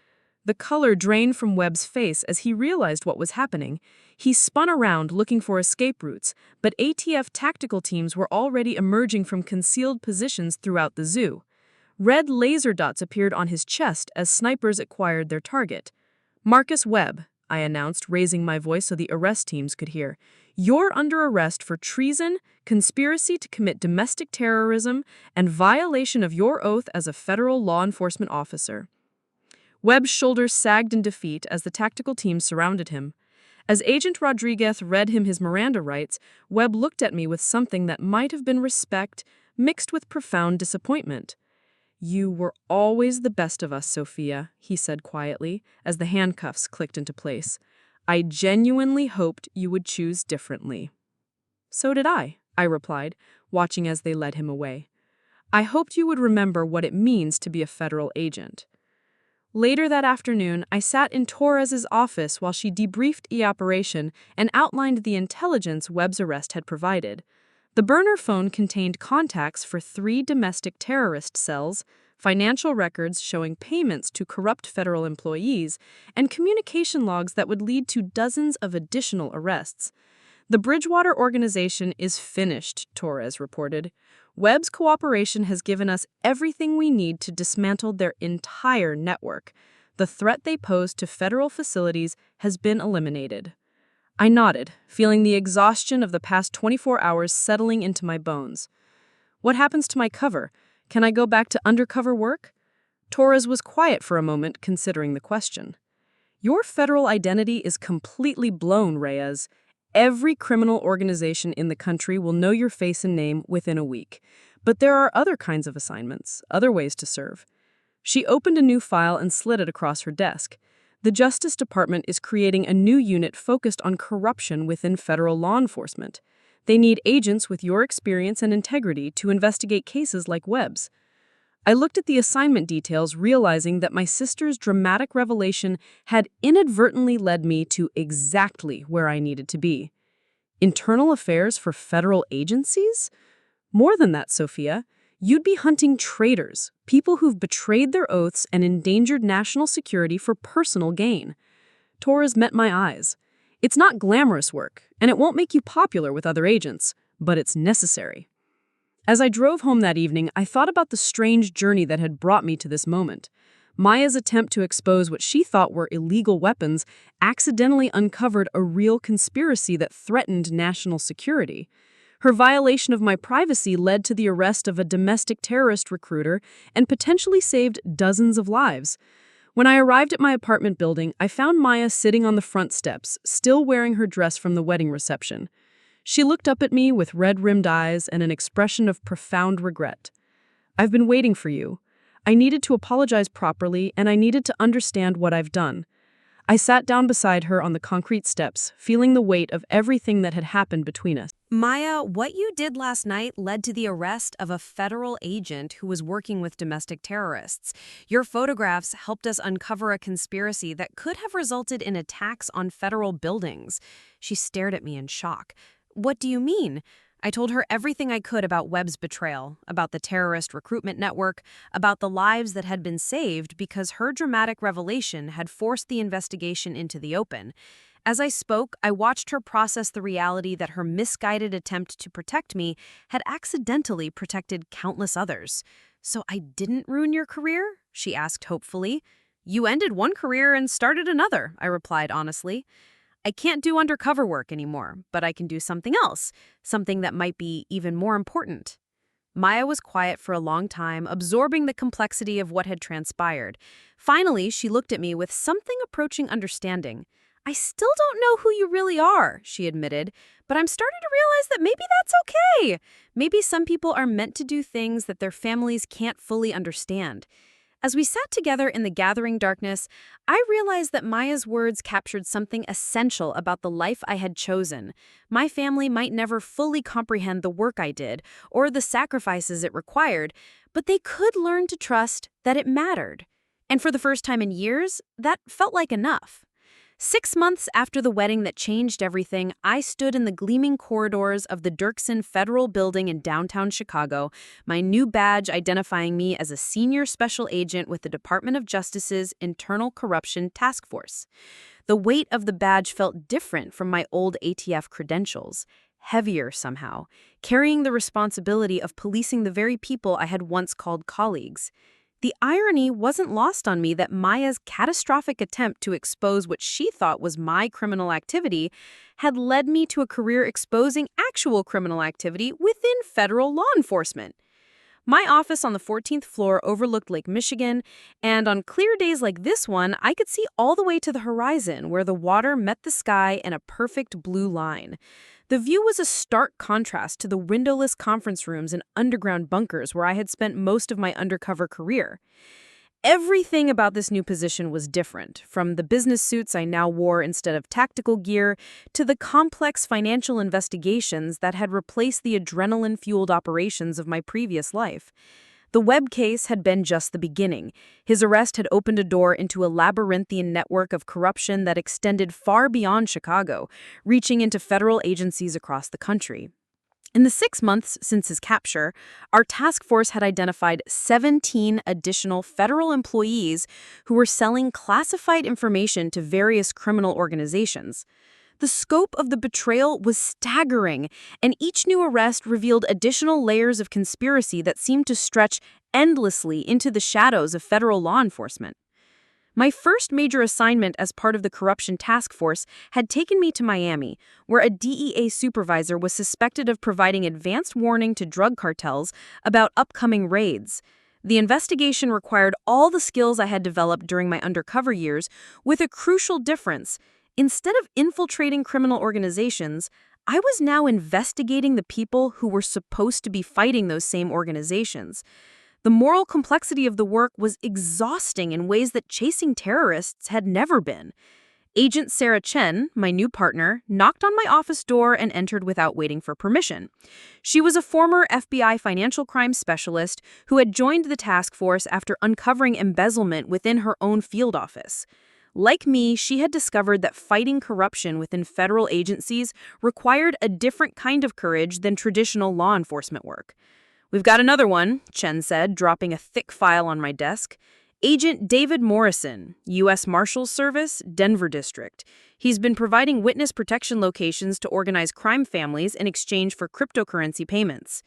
The color drained from Webb's face as he realized what was happening. He spun around looking for escape routes, but ATF tactical teams were already emerging from concealed positions throughout the zoo. Red laser dots appeared on his chest as snipers acquired their target. Marcus Webb, I announced, raising my voice so the arrest teams could hear. "You're under arrest for treason, conspiracy to commit domestic terrorism, and violation of your oath as a federal law enforcement officer." Webb's shoulders sagged in defeat as the tactical team surrounded him. As Agent Rodriguez read him his Miranda rights, Webb looked at me with something that might have been respect mixed with profound disappointment. "You were always the best of us, Sofia," he said quietly, as the handcuffs clicked into place. "I genuinely hoped you would choose differently." "So did I," replied, watching as they led him away. "I hoped you would remember what it means to be a federal agent." Later that afternoon, I sat in Torres's office while she debriefed the operation and outlined the intelligence Webb's arrest had provided. The burner phone contained contacts for 3 domestic terrorist cells, financial records showing payments to corrupt federal employees, and communication logs that would lead to dozens of additional arrests. "The Bridgewater organization is finished," Torres reported. "Webb's cooperation has given us everything we need to dismantle their entire network. The threat they pose to federal facilities has been eliminated." I nodded, feeling the exhaustion of the past 24 hours settling into my bones. "What happens to my cover? Can I go back to undercover work?" Torres was quiet for a moment, considering the question. "Your federal identity is completely blown, Reyes. Every criminal organization in the country will know your face and name within a week. But there are other kinds of assignments, other ways to serve." She opened a new file and slid it across her desk. "The Justice Department is creating a new unit focused on corruption within federal law enforcement. They need agents with your experience and integrity to investigate cases like Webb's." I looked at the assignment details, realizing that my sister's dramatic revelation had inadvertently led me to exactly where I needed to be. Internal affairs for federal agencies? More than that, Sofia. You'd be hunting traitors, people who've betrayed their oaths and endangered national security for personal gain. Torres met my eyes. "It's not glamorous work, and it won't make you popular with other agents, but it's necessary." As I drove home that evening, I thought about the strange journey that had brought me to this moment. Maya's attempt to expose what she thought were illegal weapons accidentally uncovered a real conspiracy that threatened national security. Her violation of my privacy led to the arrest of a domestic terrorist recruiter and potentially saved dozens of lives. When I arrived at my apartment building, I found Maya sitting on the front steps, still wearing her dress from the wedding reception. She looked up at me with red-rimmed eyes and an expression of profound regret. "I've been waiting for you. I needed to apologize properly, and I needed to understand what I've done." I sat down beside her on the concrete steps, feeling the weight of everything that had happened between us. Maya, what you did last night led to the arrest of a federal agent who was working with domestic terrorists. Your photographs helped us uncover a conspiracy that could have resulted in attacks on federal buildings. She stared at me in shock. "What do you mean?" I told her everything I could about Webb's betrayal, about the terrorist recruitment network, about the lives that had been saved because her dramatic revelation had forced the investigation into the open. As I spoke, I watched her process the reality that her misguided attempt to protect me had accidentally protected countless others. "So I didn't ruin your career?" she asked hopefully. "You ended one career and started another," I replied honestly. "I can't do undercover work anymore, but I can do something else, something that might be even more important." Maya was quiet for a long time, absorbing the complexity of what had transpired. Finally, she looked at me with something approaching understanding. "I still don't know who you really are," she admitted, "but I'm starting to realize that maybe that's okay. Maybe some people are meant to do things that their families can't fully understand." As we sat together in the gathering darkness, I realized that Maya's words captured something essential about the life I had chosen. My family might never fully comprehend the work I did or the sacrifices it required, but they could learn to trust that it mattered. And for the first time in years, that felt like enough. 6 months after the wedding that changed everything, I stood in the gleaming corridors of the Dirksen Federal Building in downtown Chicago, my new badge identifying me as a senior special agent with the Department of Justice's Internal Corruption Task Force. The weight of the badge felt different from my old ATF credentials, heavier somehow, carrying the responsibility of policing the very people I had once called colleagues. The irony wasn't lost on me that Maya's catastrophic attempt to expose what she thought was my criminal activity had led me to a career exposing actual criminal activity within federal law enforcement. My office on the 14th floor overlooked Lake Michigan, and on clear days like this one, I could see all the way to the horizon where the water met the sky in a perfect blue line. The view was a stark contrast to the windowless conference rooms and underground bunkers where I had spent most of my undercover career. Everything about this new position was different, from the business suits I now wore instead of tactical gear to the complex financial investigations that had replaced the adrenaline-fueled operations of my previous life. The Webb case had been just the beginning. His arrest had opened a door into a labyrinthian network of corruption that extended far beyond Chicago, reaching into federal agencies across the country. In the 6 months since his capture, our task force had identified 17 additional federal employees who were selling classified information to various criminal organizations. The scope of the betrayal was staggering, and each new arrest revealed additional layers of conspiracy that seemed to stretch endlessly into the shadows of federal law enforcement. My first major assignment as part of the corruption task force had taken me to Miami, where a DEA supervisor was suspected of providing advanced warning to drug cartels about upcoming raids. The investigation required all the skills I had developed during my undercover years, with a crucial difference. Instead of infiltrating criminal organizations, I was now investigating the people who were supposed to be fighting those same organizations. The moral complexity of the work was exhausting in ways that chasing terrorists had never been. Agent Sarah Chen, my new partner, knocked on my office door and entered without waiting for permission. She was a former FBI financial crimes specialist who had joined the task force after uncovering embezzlement within her own field office. Like me, she had discovered that fighting corruption within federal agencies required a different kind of courage than traditional law enforcement work. "We've got another one," Chen said, dropping a thick file on my desk. "Agent David Morrison, U.S. Marshals Service, Denver District. He's been providing witness protection locations to organized crime families in exchange for cryptocurrency payments."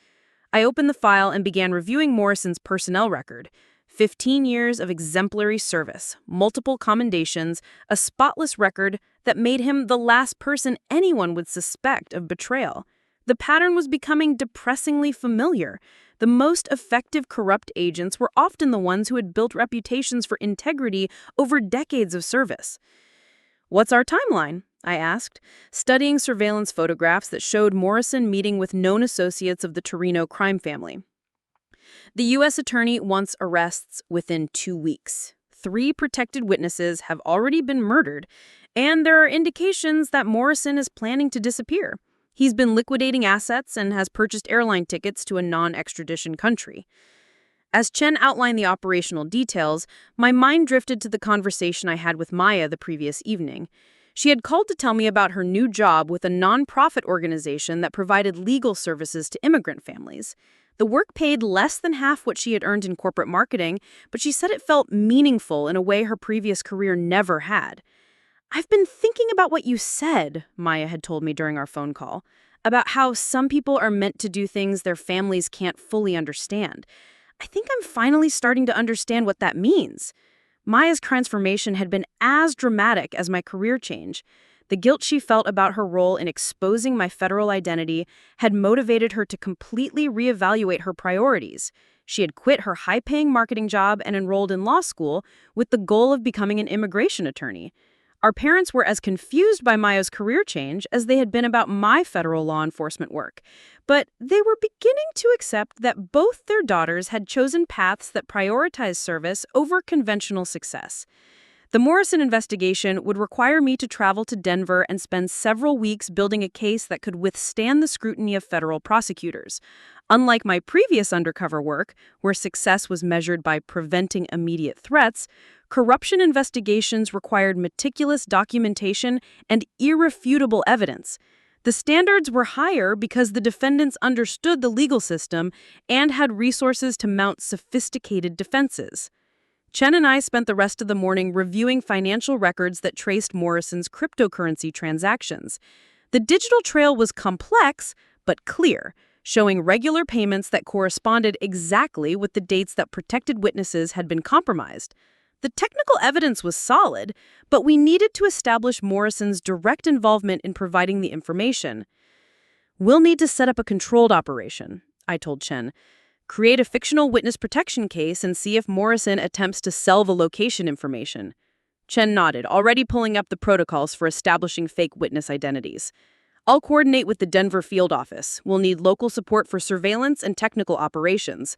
I opened the file and began reviewing Morrison's personnel record. 15 years of exemplary service, multiple commendations, a spotless record that made him the last person anyone would suspect of betrayal. The pattern was becoming depressingly familiar. The most effective corrupt agents were often the ones who had built reputations for integrity over decades of service. "What's our timeline?" I asked, studying surveillance photographs that showed Morrison meeting with known associates of the Torino crime family. "The U.S. Attorney wants arrests within 2 weeks. 3 protected witnesses have already been murdered, and there are indications that Morrison is planning to disappear. He's been liquidating assets and has purchased airline tickets to a non-extradition country." As Chen outlined the operational details, my mind drifted to the conversation I had with Maya the previous evening. She had called to tell me about her new job with a non-profit organization that provided legal services to immigrant families. The work paid less than half what she had earned in corporate marketing, but she said it felt meaningful in a way her previous career never had. "I've been thinking about what you said," Maya had told me during our phone call, about how some people are meant to do things their families can't fully understand. I think I'm finally starting to understand what that means. Maya's transformation had been as dramatic as my career change. The guilt she felt about her role in exposing my federal identity had motivated her to completely reevaluate her priorities. She had quit her high-paying marketing job and enrolled in law school with the goal of becoming an immigration attorney. Our parents were as confused by Maya's career change as they had been about my federal law enforcement work, but they were beginning to accept that both their daughters had chosen paths that prioritized service over conventional success. The Morrison investigation would require me to travel to Denver and spend several weeks building a case that could withstand the scrutiny of federal prosecutors. Unlike my previous undercover work, where success was measured by preventing immediate threats, corruption investigations required meticulous documentation and irrefutable evidence. The standards were higher because the defendants understood the legal system and had resources to mount sophisticated defenses. Chen and I spent the rest of the morning reviewing financial records that traced Morrison's cryptocurrency transactions. The digital trail was complex, but clear. showing regular payments that corresponded exactly with the dates that protected witnesses had been compromised. The technical evidence was solid, but we needed to establish Morrison's direct involvement in providing the information. "We'll need to set up a controlled operation," I told Chen. "Create a fictional witness protection case and see if Morrison attempts to sell the location information." Chen nodded, already pulling up the protocols for establishing fake witness identities. "I'll coordinate with the Denver field office. We'll need local support for surveillance and technical operations."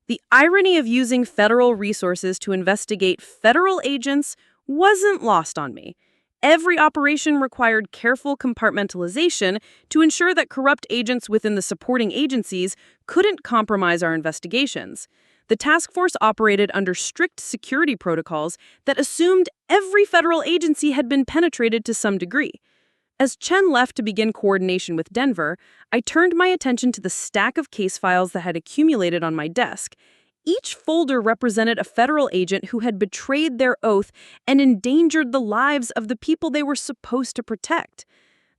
The irony of using federal resources to investigate federal agents wasn't lost on me. Every operation required careful compartmentalization to ensure that corrupt agents within the supporting agencies couldn't compromise our investigations. The task force operated under strict security protocols that assumed every federal agency had been penetrated to some degree. As Chen left to begin coordination with Denver, I turned my attention to the stack of case files that had accumulated on my desk. Each folder represented a federal agent who had betrayed their oath and endangered the lives of the people they were supposed to protect.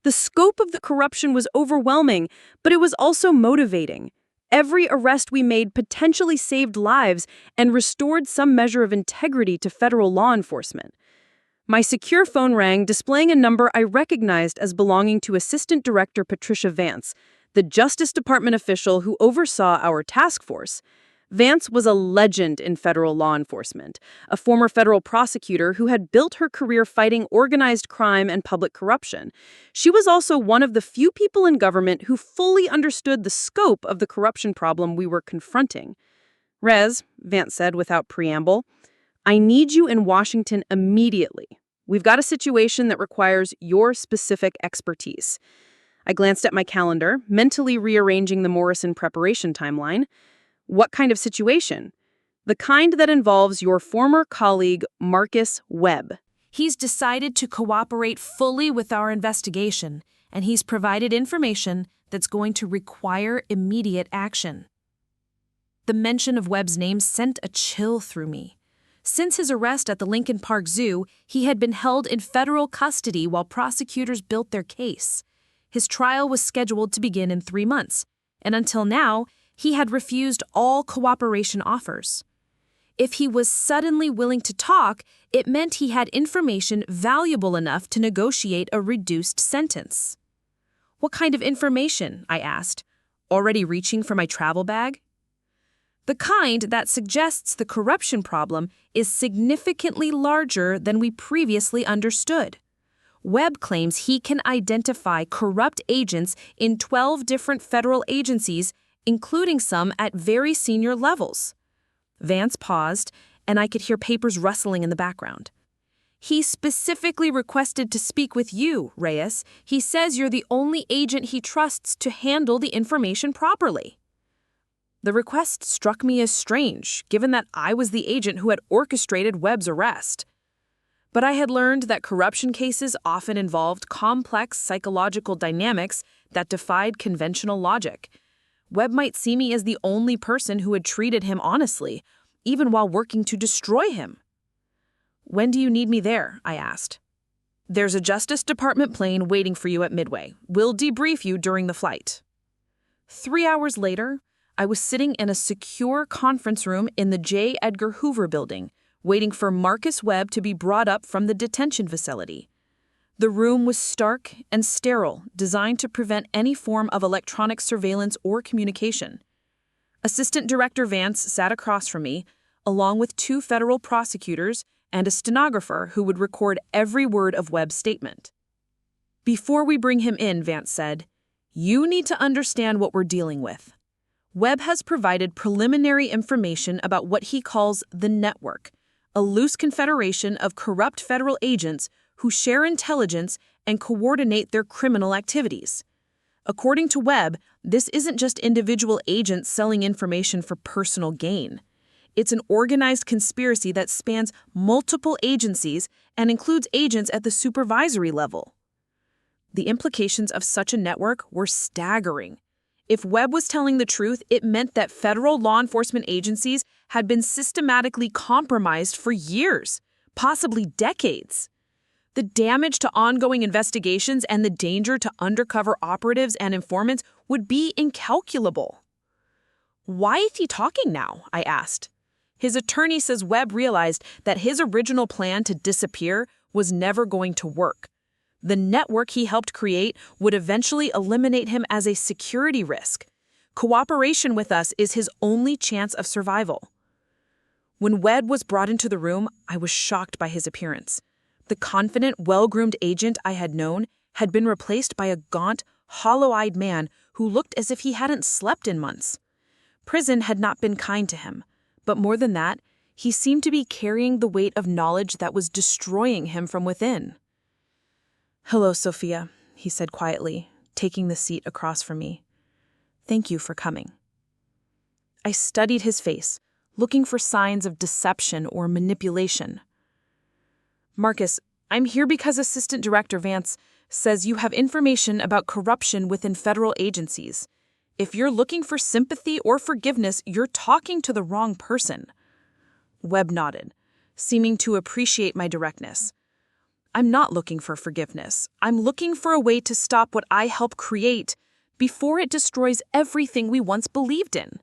The scope of the corruption was overwhelming, but it was also motivating. Every arrest we made potentially saved lives and restored some measure of integrity to federal law enforcement. My secure phone rang, displaying a number I recognized as belonging to Assistant Director Patricia Vance, the Justice Department official who oversaw our task force. Vance was a legend in federal law enforcement, a former federal prosecutor who had built her career fighting organized crime and public corruption. She was also one of the few people in government who fully understood the scope of the corruption problem we were confronting. "Rez," Vance said without preamble, "I need you in Washington immediately. We've got a situation that requires your specific expertise." I glanced at my calendar, mentally rearranging the Morrison preparation timeline. "What kind of situation?" "The kind that involves your former colleague, Marcus Webb." "He's decided to cooperate fully with our investigation, and he's provided information that's going to require immediate action." The mention of Webb's name sent a chill through me. Since his arrest at the Lincoln Park Zoo, he had been held in federal custody while prosecutors built their case. His trial was scheduled to begin in 3 months, and until now, he had refused all cooperation offers. If he was suddenly willing to talk, it meant he had information valuable enough to negotiate a reduced sentence. "What kind of information?" I asked, already reaching for my travel bag. "The kind that suggests the corruption problem is significantly larger than we previously understood. Webb claims he can identify corrupt agents in 12 different federal agencies, including some at very senior levels." Vance paused, and I could hear papers rustling in the background. "He specifically requested to speak with you, Reyes. He says you're the only agent he trusts to handle the information properly." The request struck me as strange, given that I was the agent who had orchestrated Webb's arrest. But I had learned that corruption cases often involved complex psychological dynamics that defied conventional logic. Webb might see me as the only person who had treated him honestly, even while working to destroy him. "When do you need me there?" I asked. "There's a Justice Department plane waiting for you at Midway. We'll debrief you during the flight." 3 hours later, I was sitting in a secure conference room in the J. Edgar Hoover building, waiting for Marcus Webb to be brought up from the detention facility. The room was stark and sterile, designed to prevent any form of electronic surveillance or communication. Assistant Director Vance sat across from me, along with 2 federal prosecutors and a stenographer who would record every word of Webb's statement. "Before we bring him in," Vance said, "you need to understand what we're dealing with. Webb has provided preliminary information about what he calls the network, a loose confederation of corrupt federal agents who share intelligence and coordinate their criminal activities. According to Webb, this isn't just individual agents selling information for personal gain. It's an organized conspiracy that spans multiple agencies and includes agents at the supervisory level." The implications of such a network were staggering. If Webb was telling the truth, it meant that federal law enforcement agencies had been systematically compromised for years, possibly decades. The damage to ongoing investigations and the danger to undercover operatives and informants would be incalculable. Why is he talking now? I asked. His attorney says Webb realized that his original plan to disappear was never going to work. The network he helped create would eventually eliminate him as a security risk. Cooperation with us is his only chance of survival. When Webb was brought into the room, I was shocked by his appearance. The confident, well-groomed agent I had known had been replaced by a gaunt, hollow-eyed man who looked as if he hadn't slept in months. Prison had not been kind to him, but more than that, he seemed to be carrying the weight of knowledge that was destroying him from within. "Hello, Sofia," he said quietly, taking the seat across from me. "Thank you for coming." I studied his face, looking for signs of deception or manipulation. "Marcus, I'm here because Assistant Director Vance says you have information about corruption within federal agencies. If you're looking for sympathy or forgiveness, you're talking to the wrong person." Webb nodded, seeming to appreciate my directness. "I'm not looking for forgiveness. I'm looking for a way to stop what I helped create before it destroys everything we once believed in."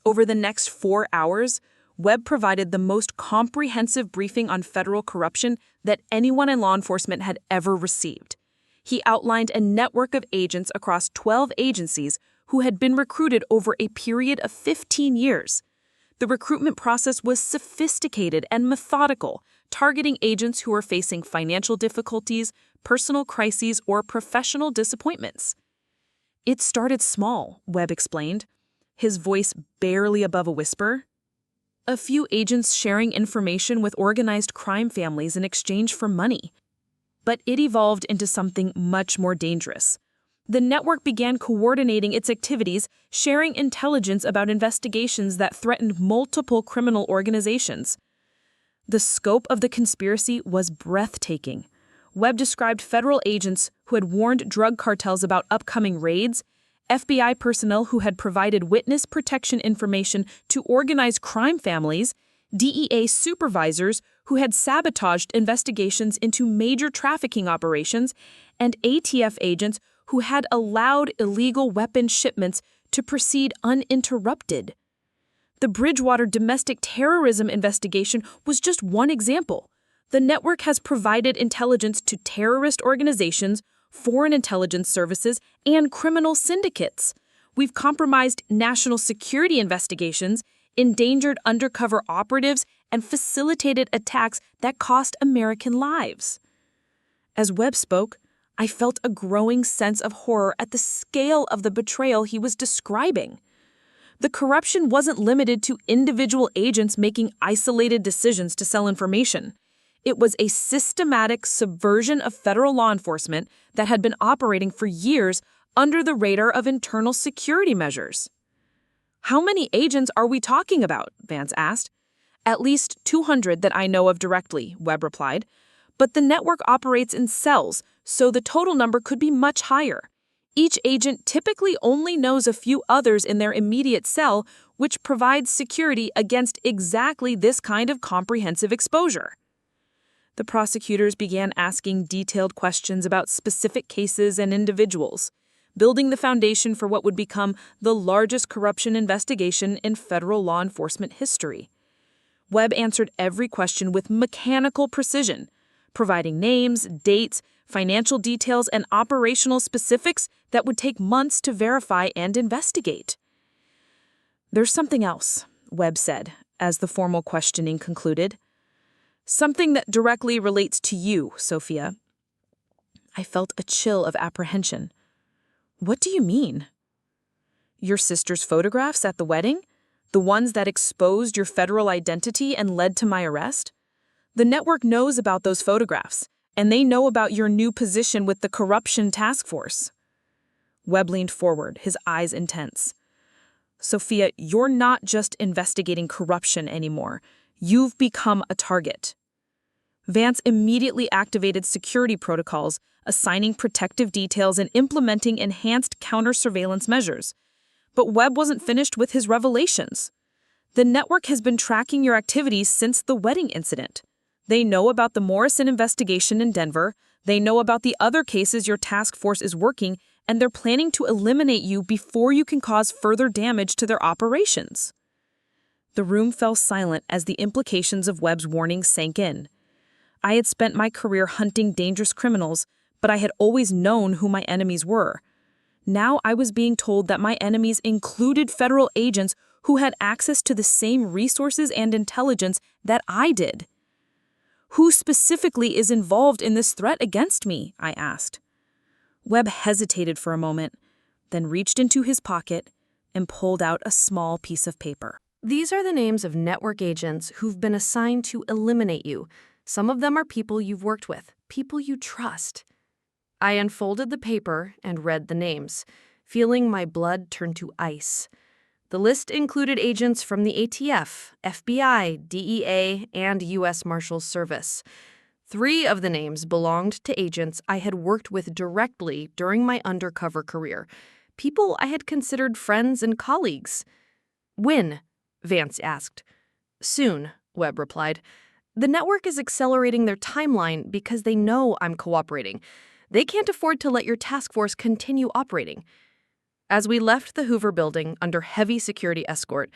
Over the next 4 hours, Webb provided the most comprehensive briefing on federal corruption that anyone in law enforcement had ever received. He outlined a network of agents across 12 agencies who had been recruited over a period of 15 years. The recruitment process was sophisticated and methodical, targeting agents who were facing financial difficulties, personal crises, or professional disappointments. "It started small," Webb explained, his voice barely above a whisper. "A few agents sharing information with organized crime families in exchange for money. But it evolved into something much more dangerous. The network began coordinating its activities, sharing intelligence about investigations that threatened multiple criminal organizations. The scope of the conspiracy was breathtaking. Webb described federal agents who had warned drug cartels about upcoming raids, FBI personnel who had provided witness protection information to organized crime families, DEA supervisors who had sabotaged investigations into major trafficking operations, and ATF agents who had allowed illegal weapon shipments to proceed uninterrupted. The Bridgewater domestic terrorism investigation was just one example. The network has provided intelligence to terrorist organizations, foreign intelligence services, and criminal syndicates. We've compromised national security investigations, endangered undercover operatives, and facilitated attacks that cost American lives. As Webb spoke, I felt a growing sense of horror at the scale of the betrayal he was describing. The corruption wasn't limited to individual agents making isolated decisions to sell information. It was a systematic subversion of federal law enforcement that had been operating for years under the radar of internal security measures. "How many agents are we talking about?" Vance asked. "At least 200 that I know of directly," Webb replied. "But the network operates in cells, so the total number could be much higher. Each agent typically only knows a few others in their immediate cell, which provides security against exactly this kind of comprehensive exposure." The prosecutors began asking detailed questions about specific cases and individuals, building the foundation for what would become the largest corruption investigation in federal law enforcement history. Webb answered every question with mechanical precision, providing names, dates, financial details, and operational specifics that would take months to verify and investigate. "There's something else," Webb said, as the formal questioning concluded. "Something that directly relates to you, Sofia." I felt a chill of apprehension. "What do you mean?" "Your sister's photographs at the wedding? The ones that exposed your federal identity and led to my arrest? The network knows about those photographs, and they know about your new position with the Corruption Task Force." Webb leaned forward, his eyes intense. "Sofia, you're not just investigating corruption anymore. You've become a target." Vance immediately activated security protocols, assigning protective details and implementing enhanced counter-surveillance measures. But Webb wasn't finished with his revelations. "The network has been tracking your activities since the wedding incident. They know about the Morrison investigation in Denver. They know about the other cases your task force is working, and they're planning to eliminate you before you can cause further damage to their operations." The room fell silent as the implications of Webb's warning sank in. I had spent my career hunting dangerous criminals, but I had always known who my enemies were. Now I was being told that my enemies included federal agents who had access to the same resources and intelligence that I did. "Who specifically is involved in this threat against me?" I asked. Webb hesitated for a moment, then reached into his pocket and pulled out a small piece of paper. These are the names of network agents who've been assigned to eliminate you. Some of them are people you've worked with, people you trust. I unfolded the paper and read the names, feeling my blood turn to ice. The list included agents from the ATF, FBI, DEA, and U.S. Marshals Service. 3 of the names belonged to agents I had worked with directly during my undercover career, people I had considered friends and colleagues. "When?" Vance asked. "Soon," Webb replied. "The network is accelerating their timeline because they know I'm cooperating. They can't afford to let your task force continue operating." As we left the Hoover building under heavy security escort,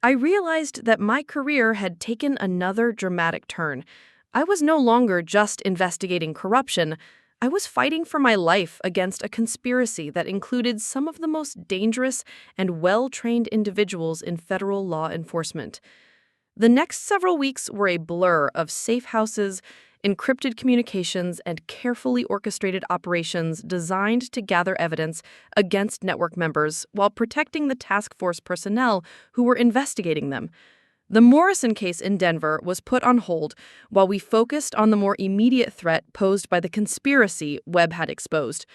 I realized that my career had taken another dramatic turn. I was no longer just investigating corruption. I was fighting for my life against a conspiracy that included some of the most dangerous and well-trained individuals in federal law enforcement. The next several weeks were a blur of safe houses, encrypted communications, and carefully orchestrated operations designed to gather evidence against network members while protecting the task force personnel who were investigating them. The Morrison case in Denver was put on hold while we focused on the more immediate threat posed by the conspiracy Webb had exposed.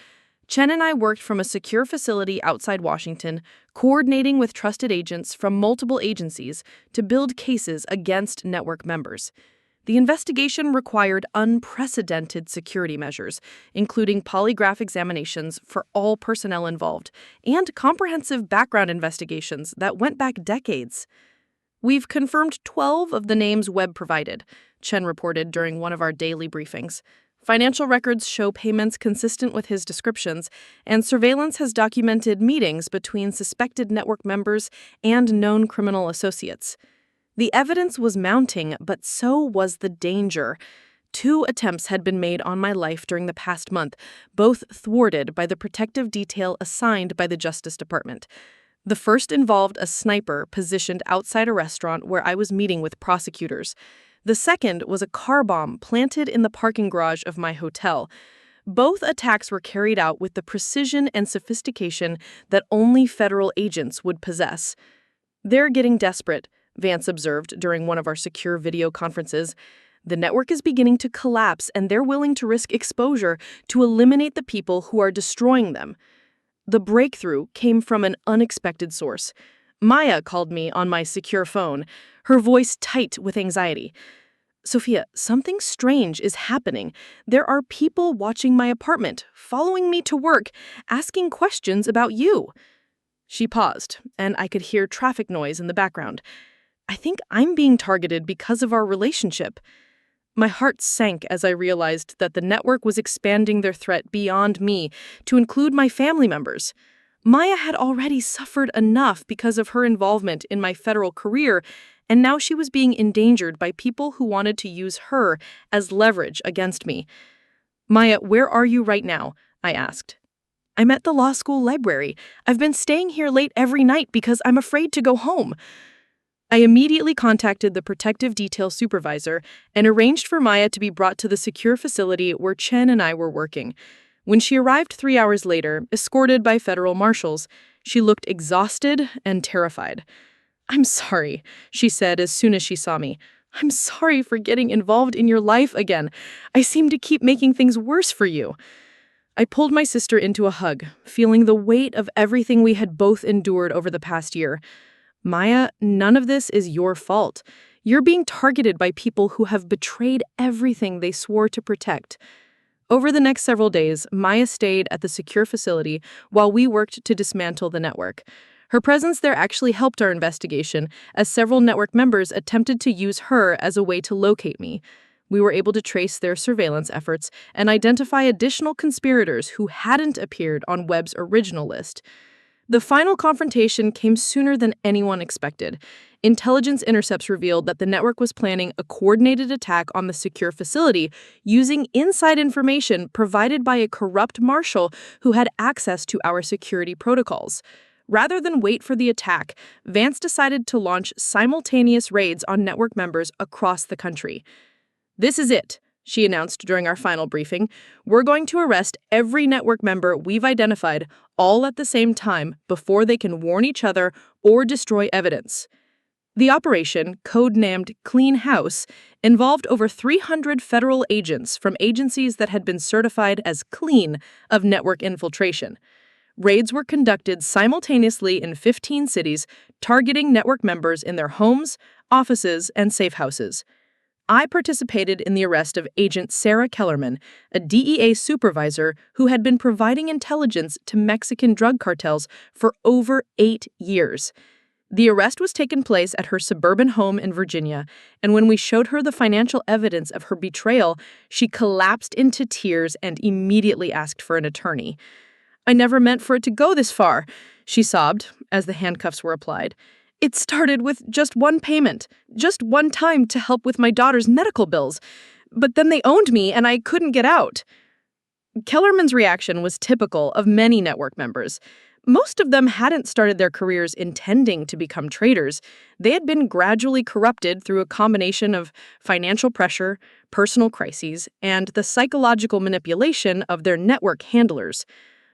Chen and I worked from a secure facility outside Washington, coordinating with trusted agents from multiple agencies to build cases against network members. The investigation required unprecedented security measures, including polygraph examinations for all personnel involved and comprehensive background investigations that went back decades. "We've confirmed 12 of the names Webb provided," Chen reported during one of our daily briefings. "Financial records show payments consistent with his descriptions, and surveillance has documented meetings between suspected network members and known criminal associates." The evidence was mounting, but so was the danger. 2 attempts had been made on my life during the past month, both thwarted by the protective detail assigned by the Justice Department. The first involved a sniper positioned outside a restaurant where I was meeting with prosecutors. The second was a car bomb planted in the parking garage of my hotel. Both attacks were carried out with the precision and sophistication that only federal agents would possess. "They're getting desperate," Vance observed during one of our secure video conferences. "The network is beginning to collapse, and they're willing to risk exposure to eliminate the people who are destroying them." The breakthrough came from an unexpected source. Maya called me on my secure phone, her voice tight with anxiety. "Sofia, something strange is happening. There are people watching my apartment, following me to work, asking questions about you." She paused, and I could hear traffic noise in the background. "I think I'm being targeted because of our relationship." My heart sank as I realized that the network was expanding their threat beyond me to include my family members. Maya had already suffered enough because of her involvement in my federal career, and now she was being endangered by people who wanted to use her as leverage against me. "Maya, where are you right now?" I asked. "I'm at the law school library. I've been staying here late every night because I'm afraid to go home." I immediately contacted the protective detail supervisor and arranged for Maya to be brought to the secure facility where Chen and I were working. When she arrived 3 hours later, escorted by federal marshals, she looked exhausted and terrified. "I'm sorry," she said as soon as she saw me. "I'm sorry for getting involved in your life again. I seem to keep making things worse for you." I pulled my sister into a hug, feeling the weight of everything we had both endured over the past year. "Maya, none of this is your fault. You're being targeted by people who have betrayed everything they swore to protect." Over the next several days, Maya stayed at the secure facility while we worked to dismantle the network. Her presence there actually helped our investigation, as several network members attempted to use her as a way to locate me. We were able to trace their surveillance efforts and identify additional conspirators who hadn't appeared on Webb's original list. The final confrontation came sooner than anyone expected. Intelligence intercepts revealed that the network was planning a coordinated attack on the secure facility using inside information provided by a corrupt marshal who had access to our security protocols. Rather than wait for the attack, Vance decided to launch simultaneous raids on network members across the country. "This is it," she announced during our final briefing. "We're going to arrest every network member we've identified all at the same time before they can warn each other or destroy evidence." The operation, codenamed Clean House, involved over 300 federal agents from agencies that had been certified as clean of network infiltration. Raids were conducted simultaneously in 15 cities, targeting network members in their homes, offices, and safe houses. I participated in the arrest of Agent Sarah Kellerman, a DEA supervisor who had been providing intelligence to Mexican drug cartels for over 8 years. The arrest was taking place at her suburban home in Virginia, and when we showed her the financial evidence of her betrayal, she collapsed into tears and immediately asked for an attorney. "I never meant for it to go this far," she sobbed as the handcuffs were applied. "It started with just one payment, just one time to help with my daughter's medical bills. But then they owned me and I couldn't get out." Kellerman's reaction was typical of many network members. Most of them hadn't started their careers intending to become traitors. They had been gradually corrupted through a combination of financial pressure, personal crises, and the psychological manipulation of their network handlers.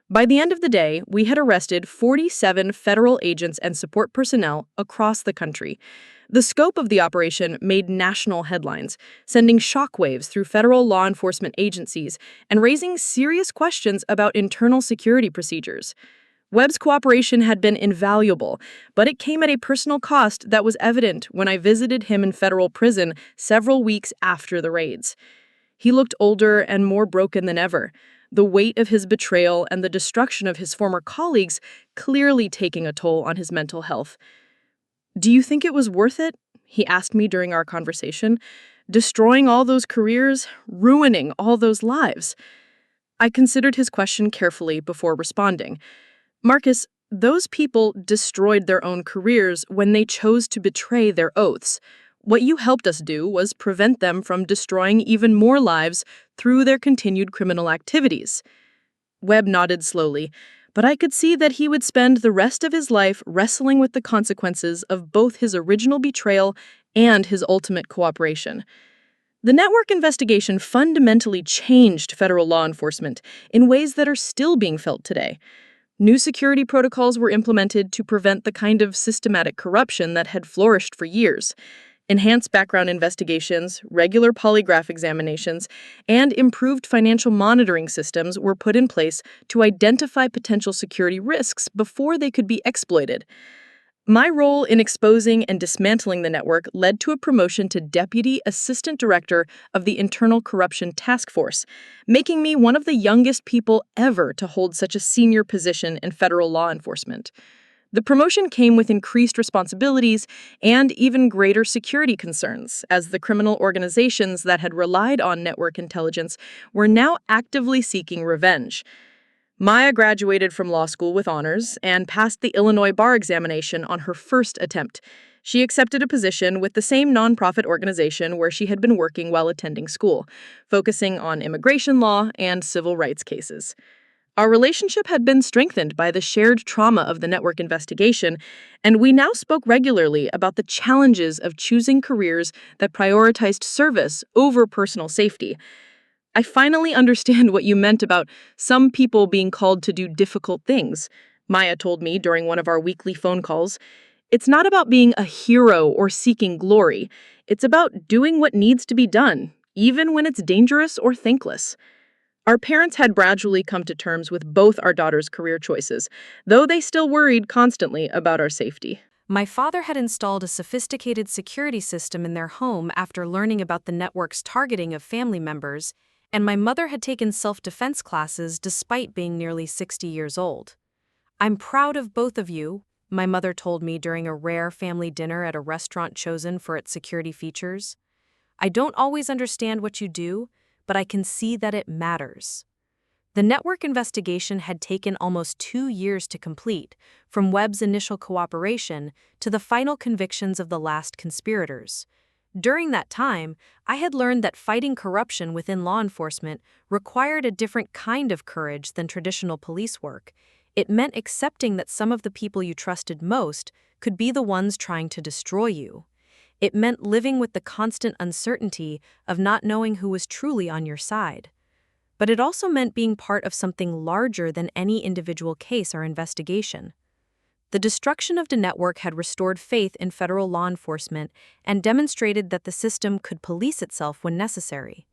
By the end of the day, we had arrested 47 federal agents and support personnel across the country. The scope of the operation made national headlines, sending shockwaves through federal law enforcement agencies and raising serious questions about internal security procedures. Webb's cooperation had been invaluable, but it came at a personal cost that was evident when I visited him in federal prison several weeks after the raids. He looked older and more broken than ever, the weight of his betrayal and the destruction of his former colleagues clearly taking a toll on his mental health. "Do you think it was worth it?" he asked me during our conversation. "Destroying all those careers, ruining all those lives?" I considered his question carefully before responding. "Marcus, those people destroyed their own careers when they chose to betray their oaths. What you helped us do was prevent them from destroying even more lives through their continued criminal activities." Webb nodded slowly, but I could see that he would spend the rest of his life wrestling with the consequences of both his original betrayal and his ultimate cooperation. The network investigation fundamentally changed federal law enforcement in ways that are still being felt today. New security protocols were implemented to prevent the kind of systematic corruption that had flourished for years. Enhanced background investigations, regular polygraph examinations, and improved financial monitoring systems were put in place to identify potential security risks before they could be exploited. My role in exposing and dismantling the network led to a promotion to Deputy Assistant Director of the Internal Corruption Task Force, making me one of the youngest people ever to hold such a senior position in federal law enforcement. The promotion came with increased responsibilities and even greater security concerns, as the criminal organizations that had relied on network intelligence were now actively seeking revenge. Maya graduated from law school with honors and passed the Illinois bar examination on her first attempt. She accepted a position with the same nonprofit organization where she had been working while attending school, focusing on immigration law and civil rights cases. Our relationship had been strengthened by the shared trauma of the network investigation, and we now spoke regularly about the challenges of choosing careers that prioritized service over personal safety. "I finally understand what you meant about some people being called to do difficult things," Maya told me during one of our weekly phone calls. "It's not about being a hero or seeking glory. It's about doing what needs to be done, even when it's dangerous or thankless." Our parents had gradually come to terms with both our daughters' career choices, though they still worried constantly about our safety. My father had installed a sophisticated security system in their home after learning about the network's targeting of family members, and my mother had taken self-defense classes despite being nearly 60 years old. "I'm proud of both of you," my mother told me during a rare family dinner at a restaurant chosen for its security features. I don't always understand what you do, but I can see that it matters. The network investigation had taken almost 2 years to complete, from Webb's initial cooperation to the final convictions of the last conspirators. During that time, I had learned that fighting corruption within law enforcement required a different kind of courage than traditional police work. It meant accepting that some of the people you trusted most could be the ones trying to destroy you. It meant living with the constant uncertainty of not knowing who was truly on your side. But it also meant being part of something larger than any individual case or investigation. The destruction of the network had restored faith in federal law enforcement and demonstrated that the system could police itself when necessary.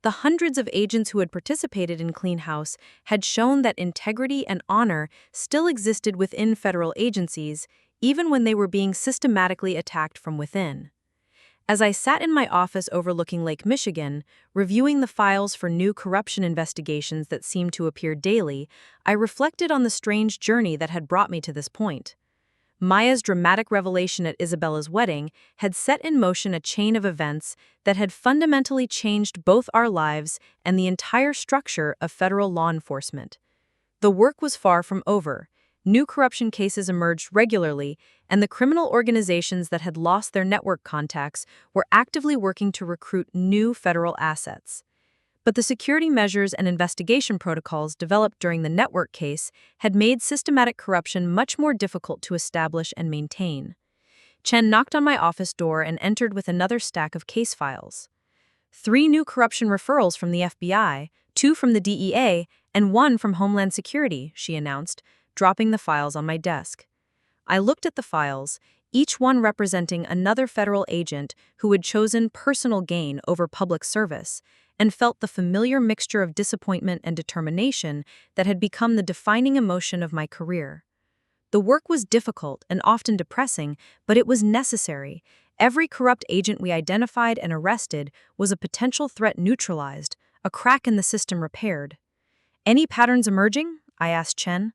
The hundreds of agents who had participated in Clean House had shown that integrity and honor still existed within federal agencies, even when they were being systematically attacked from within. As I sat in my office overlooking Lake Michigan, reviewing the files for new corruption investigations that seemed to appear daily, I reflected on the strange journey that had brought me to this point. Maya's dramatic revelation at Isabella's wedding had set in motion a chain of events that had fundamentally changed both our lives and the entire structure of federal law enforcement. The work was far from over. New corruption cases emerged regularly, and the criminal organizations that had lost their network contacts were actively working to recruit new federal assets. But the security measures and investigation protocols developed during the network case had made systematic corruption much more difficult to establish and maintain. Chen knocked on my office door and entered with another stack of case files. 3 new corruption referrals from the FBI, 2 from the DEA, and 1 from Homeland Security, she announced, dropping the files on my desk. I looked at the files, each one representing another federal agent who had chosen personal gain over public service, and felt the familiar mixture of disappointment and determination that had become the defining emotion of my career. The work was difficult and often depressing, but it was necessary. Every corrupt agent we identified and arrested was a potential threat neutralized, a crack in the system repaired. Any patterns emerging? I asked Chen.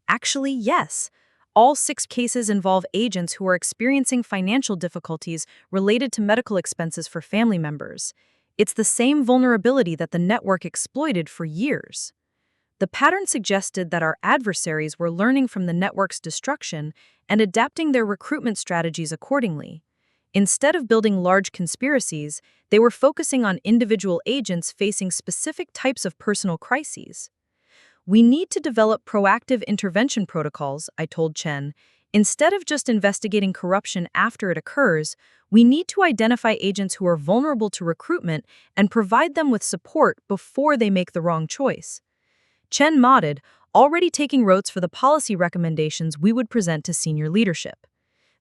Actually, yes. All 6 cases involve agents who are experiencing financial difficulties related to medical expenses for family members. It's the same vulnerability that the network exploited for years. The pattern suggested that our adversaries were learning from the network's destruction and adapting their recruitment strategies accordingly. Instead of building large conspiracies, they were focusing on individual agents facing specific types of personal crises. We need to develop proactive intervention protocols, I told Chen. Instead of just investigating corruption after it occurs, we need to identify agents who are vulnerable to recruitment and provide them with support before they make the wrong choice. Chen nodded, already taking notes for the policy recommendations we would present to senior leadership.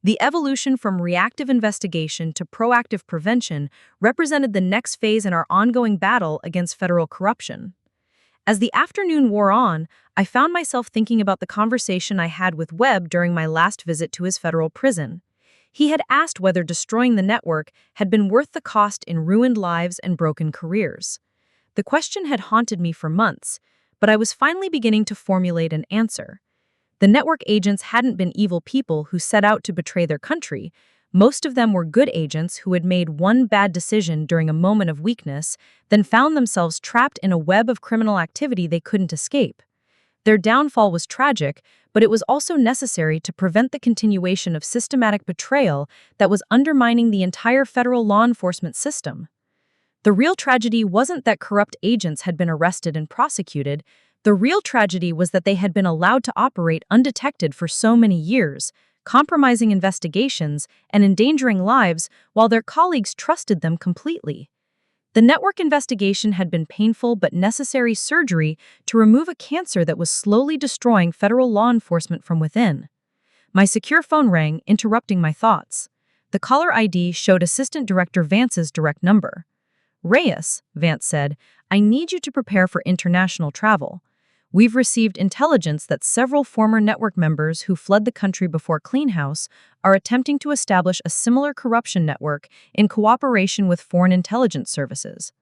The evolution from reactive investigation to proactive prevention represented the next phase in our ongoing battle against federal corruption. As the afternoon wore on, I found myself thinking about the conversation I had with Webb during my last visit to his federal prison. He had asked whether destroying the network had been worth the cost in ruined lives and broken careers. The question had haunted me for months, but I was finally beginning to formulate an answer. The network agents hadn't been evil people who set out to betray their country. Most of them were good agents who had made one bad decision during a moment of weakness, then found themselves trapped in a web of criminal activity they couldn't escape. Their downfall was tragic, but it was also necessary to prevent the continuation of systematic betrayal that was undermining the entire federal law enforcement system. The real tragedy wasn't that corrupt agents had been arrested and prosecuted. The real tragedy was that they had been allowed to operate undetected for so many years, compromising investigations and endangering lives while their colleagues trusted them completely. The network investigation had been painful but necessary surgery to remove a cancer that was slowly destroying federal law enforcement from within. My secure phone rang, interrupting my thoughts. The caller ID showed Assistant Director Vance's direct number. "Reyes," Vance said, "I need you to prepare for international travel. We've received intelligence that several former network members who fled the country before Clean House are attempting to establish a similar corruption network in cooperation with foreign intelligence services."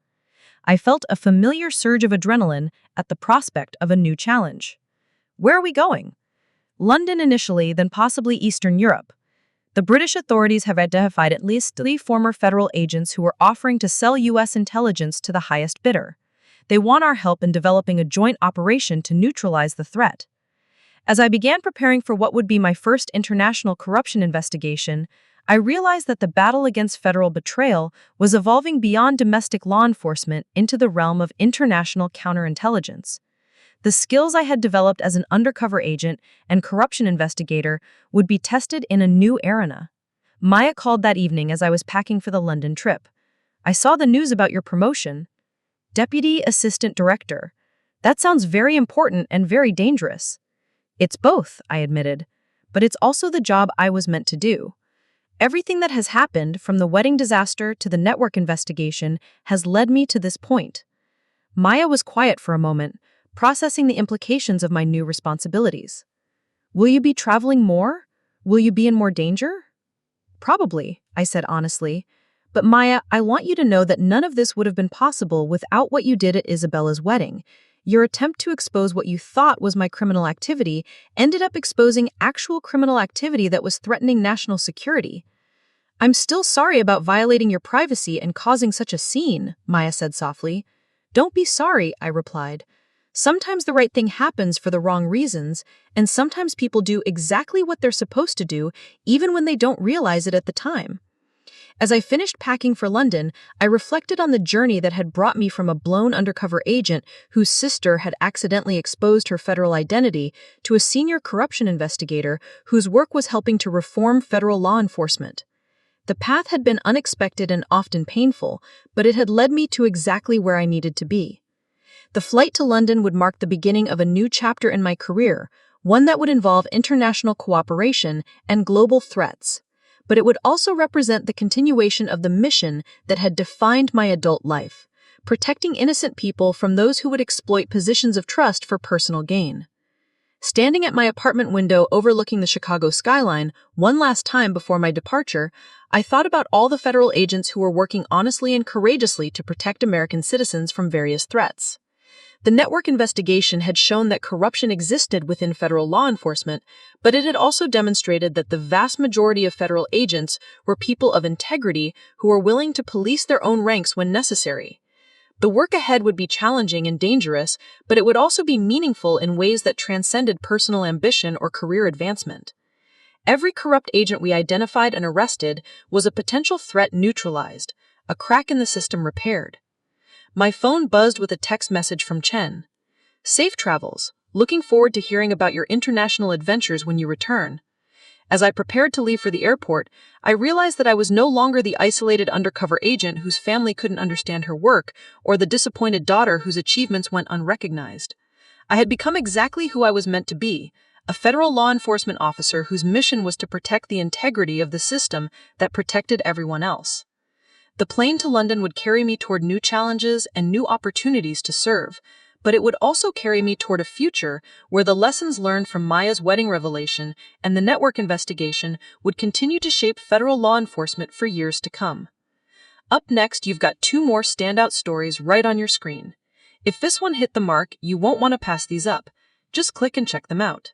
I felt a familiar surge of adrenaline at the prospect of a new challenge. "Where are we going?" "London initially, then possibly Eastern Europe." The British authorities have identified at least 3 former federal agents who were offering to sell U.S. intelligence to the highest bidder. They want our help in developing a joint operation to neutralize the threat. As I began preparing for what would be my first international corruption investigation, I realized that the battle against federal betrayal was evolving beyond domestic law enforcement into the realm of international counterintelligence. The skills I had developed as an undercover agent and corruption investigator would be tested in a new arena. Maya called that evening as I was packing for the London trip. "I saw the news about your promotion. Deputy Assistant Director. That sounds very important and very dangerous." "It's both," I admitted, "but it's also the job I was meant to do. Everything that has happened, from the wedding disaster to the network investigation, has led me to this point." Maya was quiet for a moment, processing the implications of my new responsibilities. "Will you be traveling more? Will you be in more danger?" "Probably," I said honestly. "But Maya, I want you to know that none of this would have been possible without what you did at Isabella's wedding. Your attempt to expose what you thought was my criminal activity ended up exposing actual criminal activity that was threatening national security." "I'm still sorry about violating your privacy and causing such a scene," Maya said softly. "Don't be sorry," I replied. "Sometimes the right thing happens for the wrong reasons, and sometimes people do exactly what they're supposed to do, even when they don't realize it at the time." As I finished packing for London, I reflected on the journey that had brought me from a blown undercover agent whose sister had accidentally exposed her federal identity to a senior corruption investigator whose work was helping to reform federal law enforcement. The path had been unexpected and often painful, but it had led me to exactly where I needed to be. The flight to London would mark the beginning of a new chapter in my career, one that would involve international cooperation and global threats. But it would also represent the continuation of the mission that had defined my adult life, protecting innocent people from those who would exploit positions of trust for personal gain. Standing at my apartment window overlooking the Chicago skyline one last time before my departure, I thought about all the federal agents who were working honestly and courageously to protect American citizens from various threats. The network investigation had shown that corruption existed within federal law enforcement, but it had also demonstrated that the vast majority of federal agents were people of integrity who were willing to police their own ranks when necessary. The work ahead would be challenging and dangerous, but it would also be meaningful in ways that transcended personal ambition or career advancement. Every corrupt agent we identified and arrested was a potential threat neutralized, a crack in the system repaired. My phone buzzed with a text message from Chen. "Safe travels. Looking forward to hearing about your international adventures when you return." As I prepared to leave for the airport, I realized that I was no longer the isolated undercover agent whose family couldn't understand her work, or the disappointed daughter whose achievements went unrecognized. I had become exactly who I was meant to be, a federal law enforcement officer whose mission was to protect the integrity of the system that protected everyone else. The plane to London would carry me toward new challenges and new opportunities to serve, but it would also carry me toward a future where the lessons learned from Maya's wedding revelation and the network investigation would continue to shape federal law enforcement for years to come. Up next, you've got 2 more standout stories right on your screen. If this one hit the mark, you won't want to pass these up. Just click and check them out.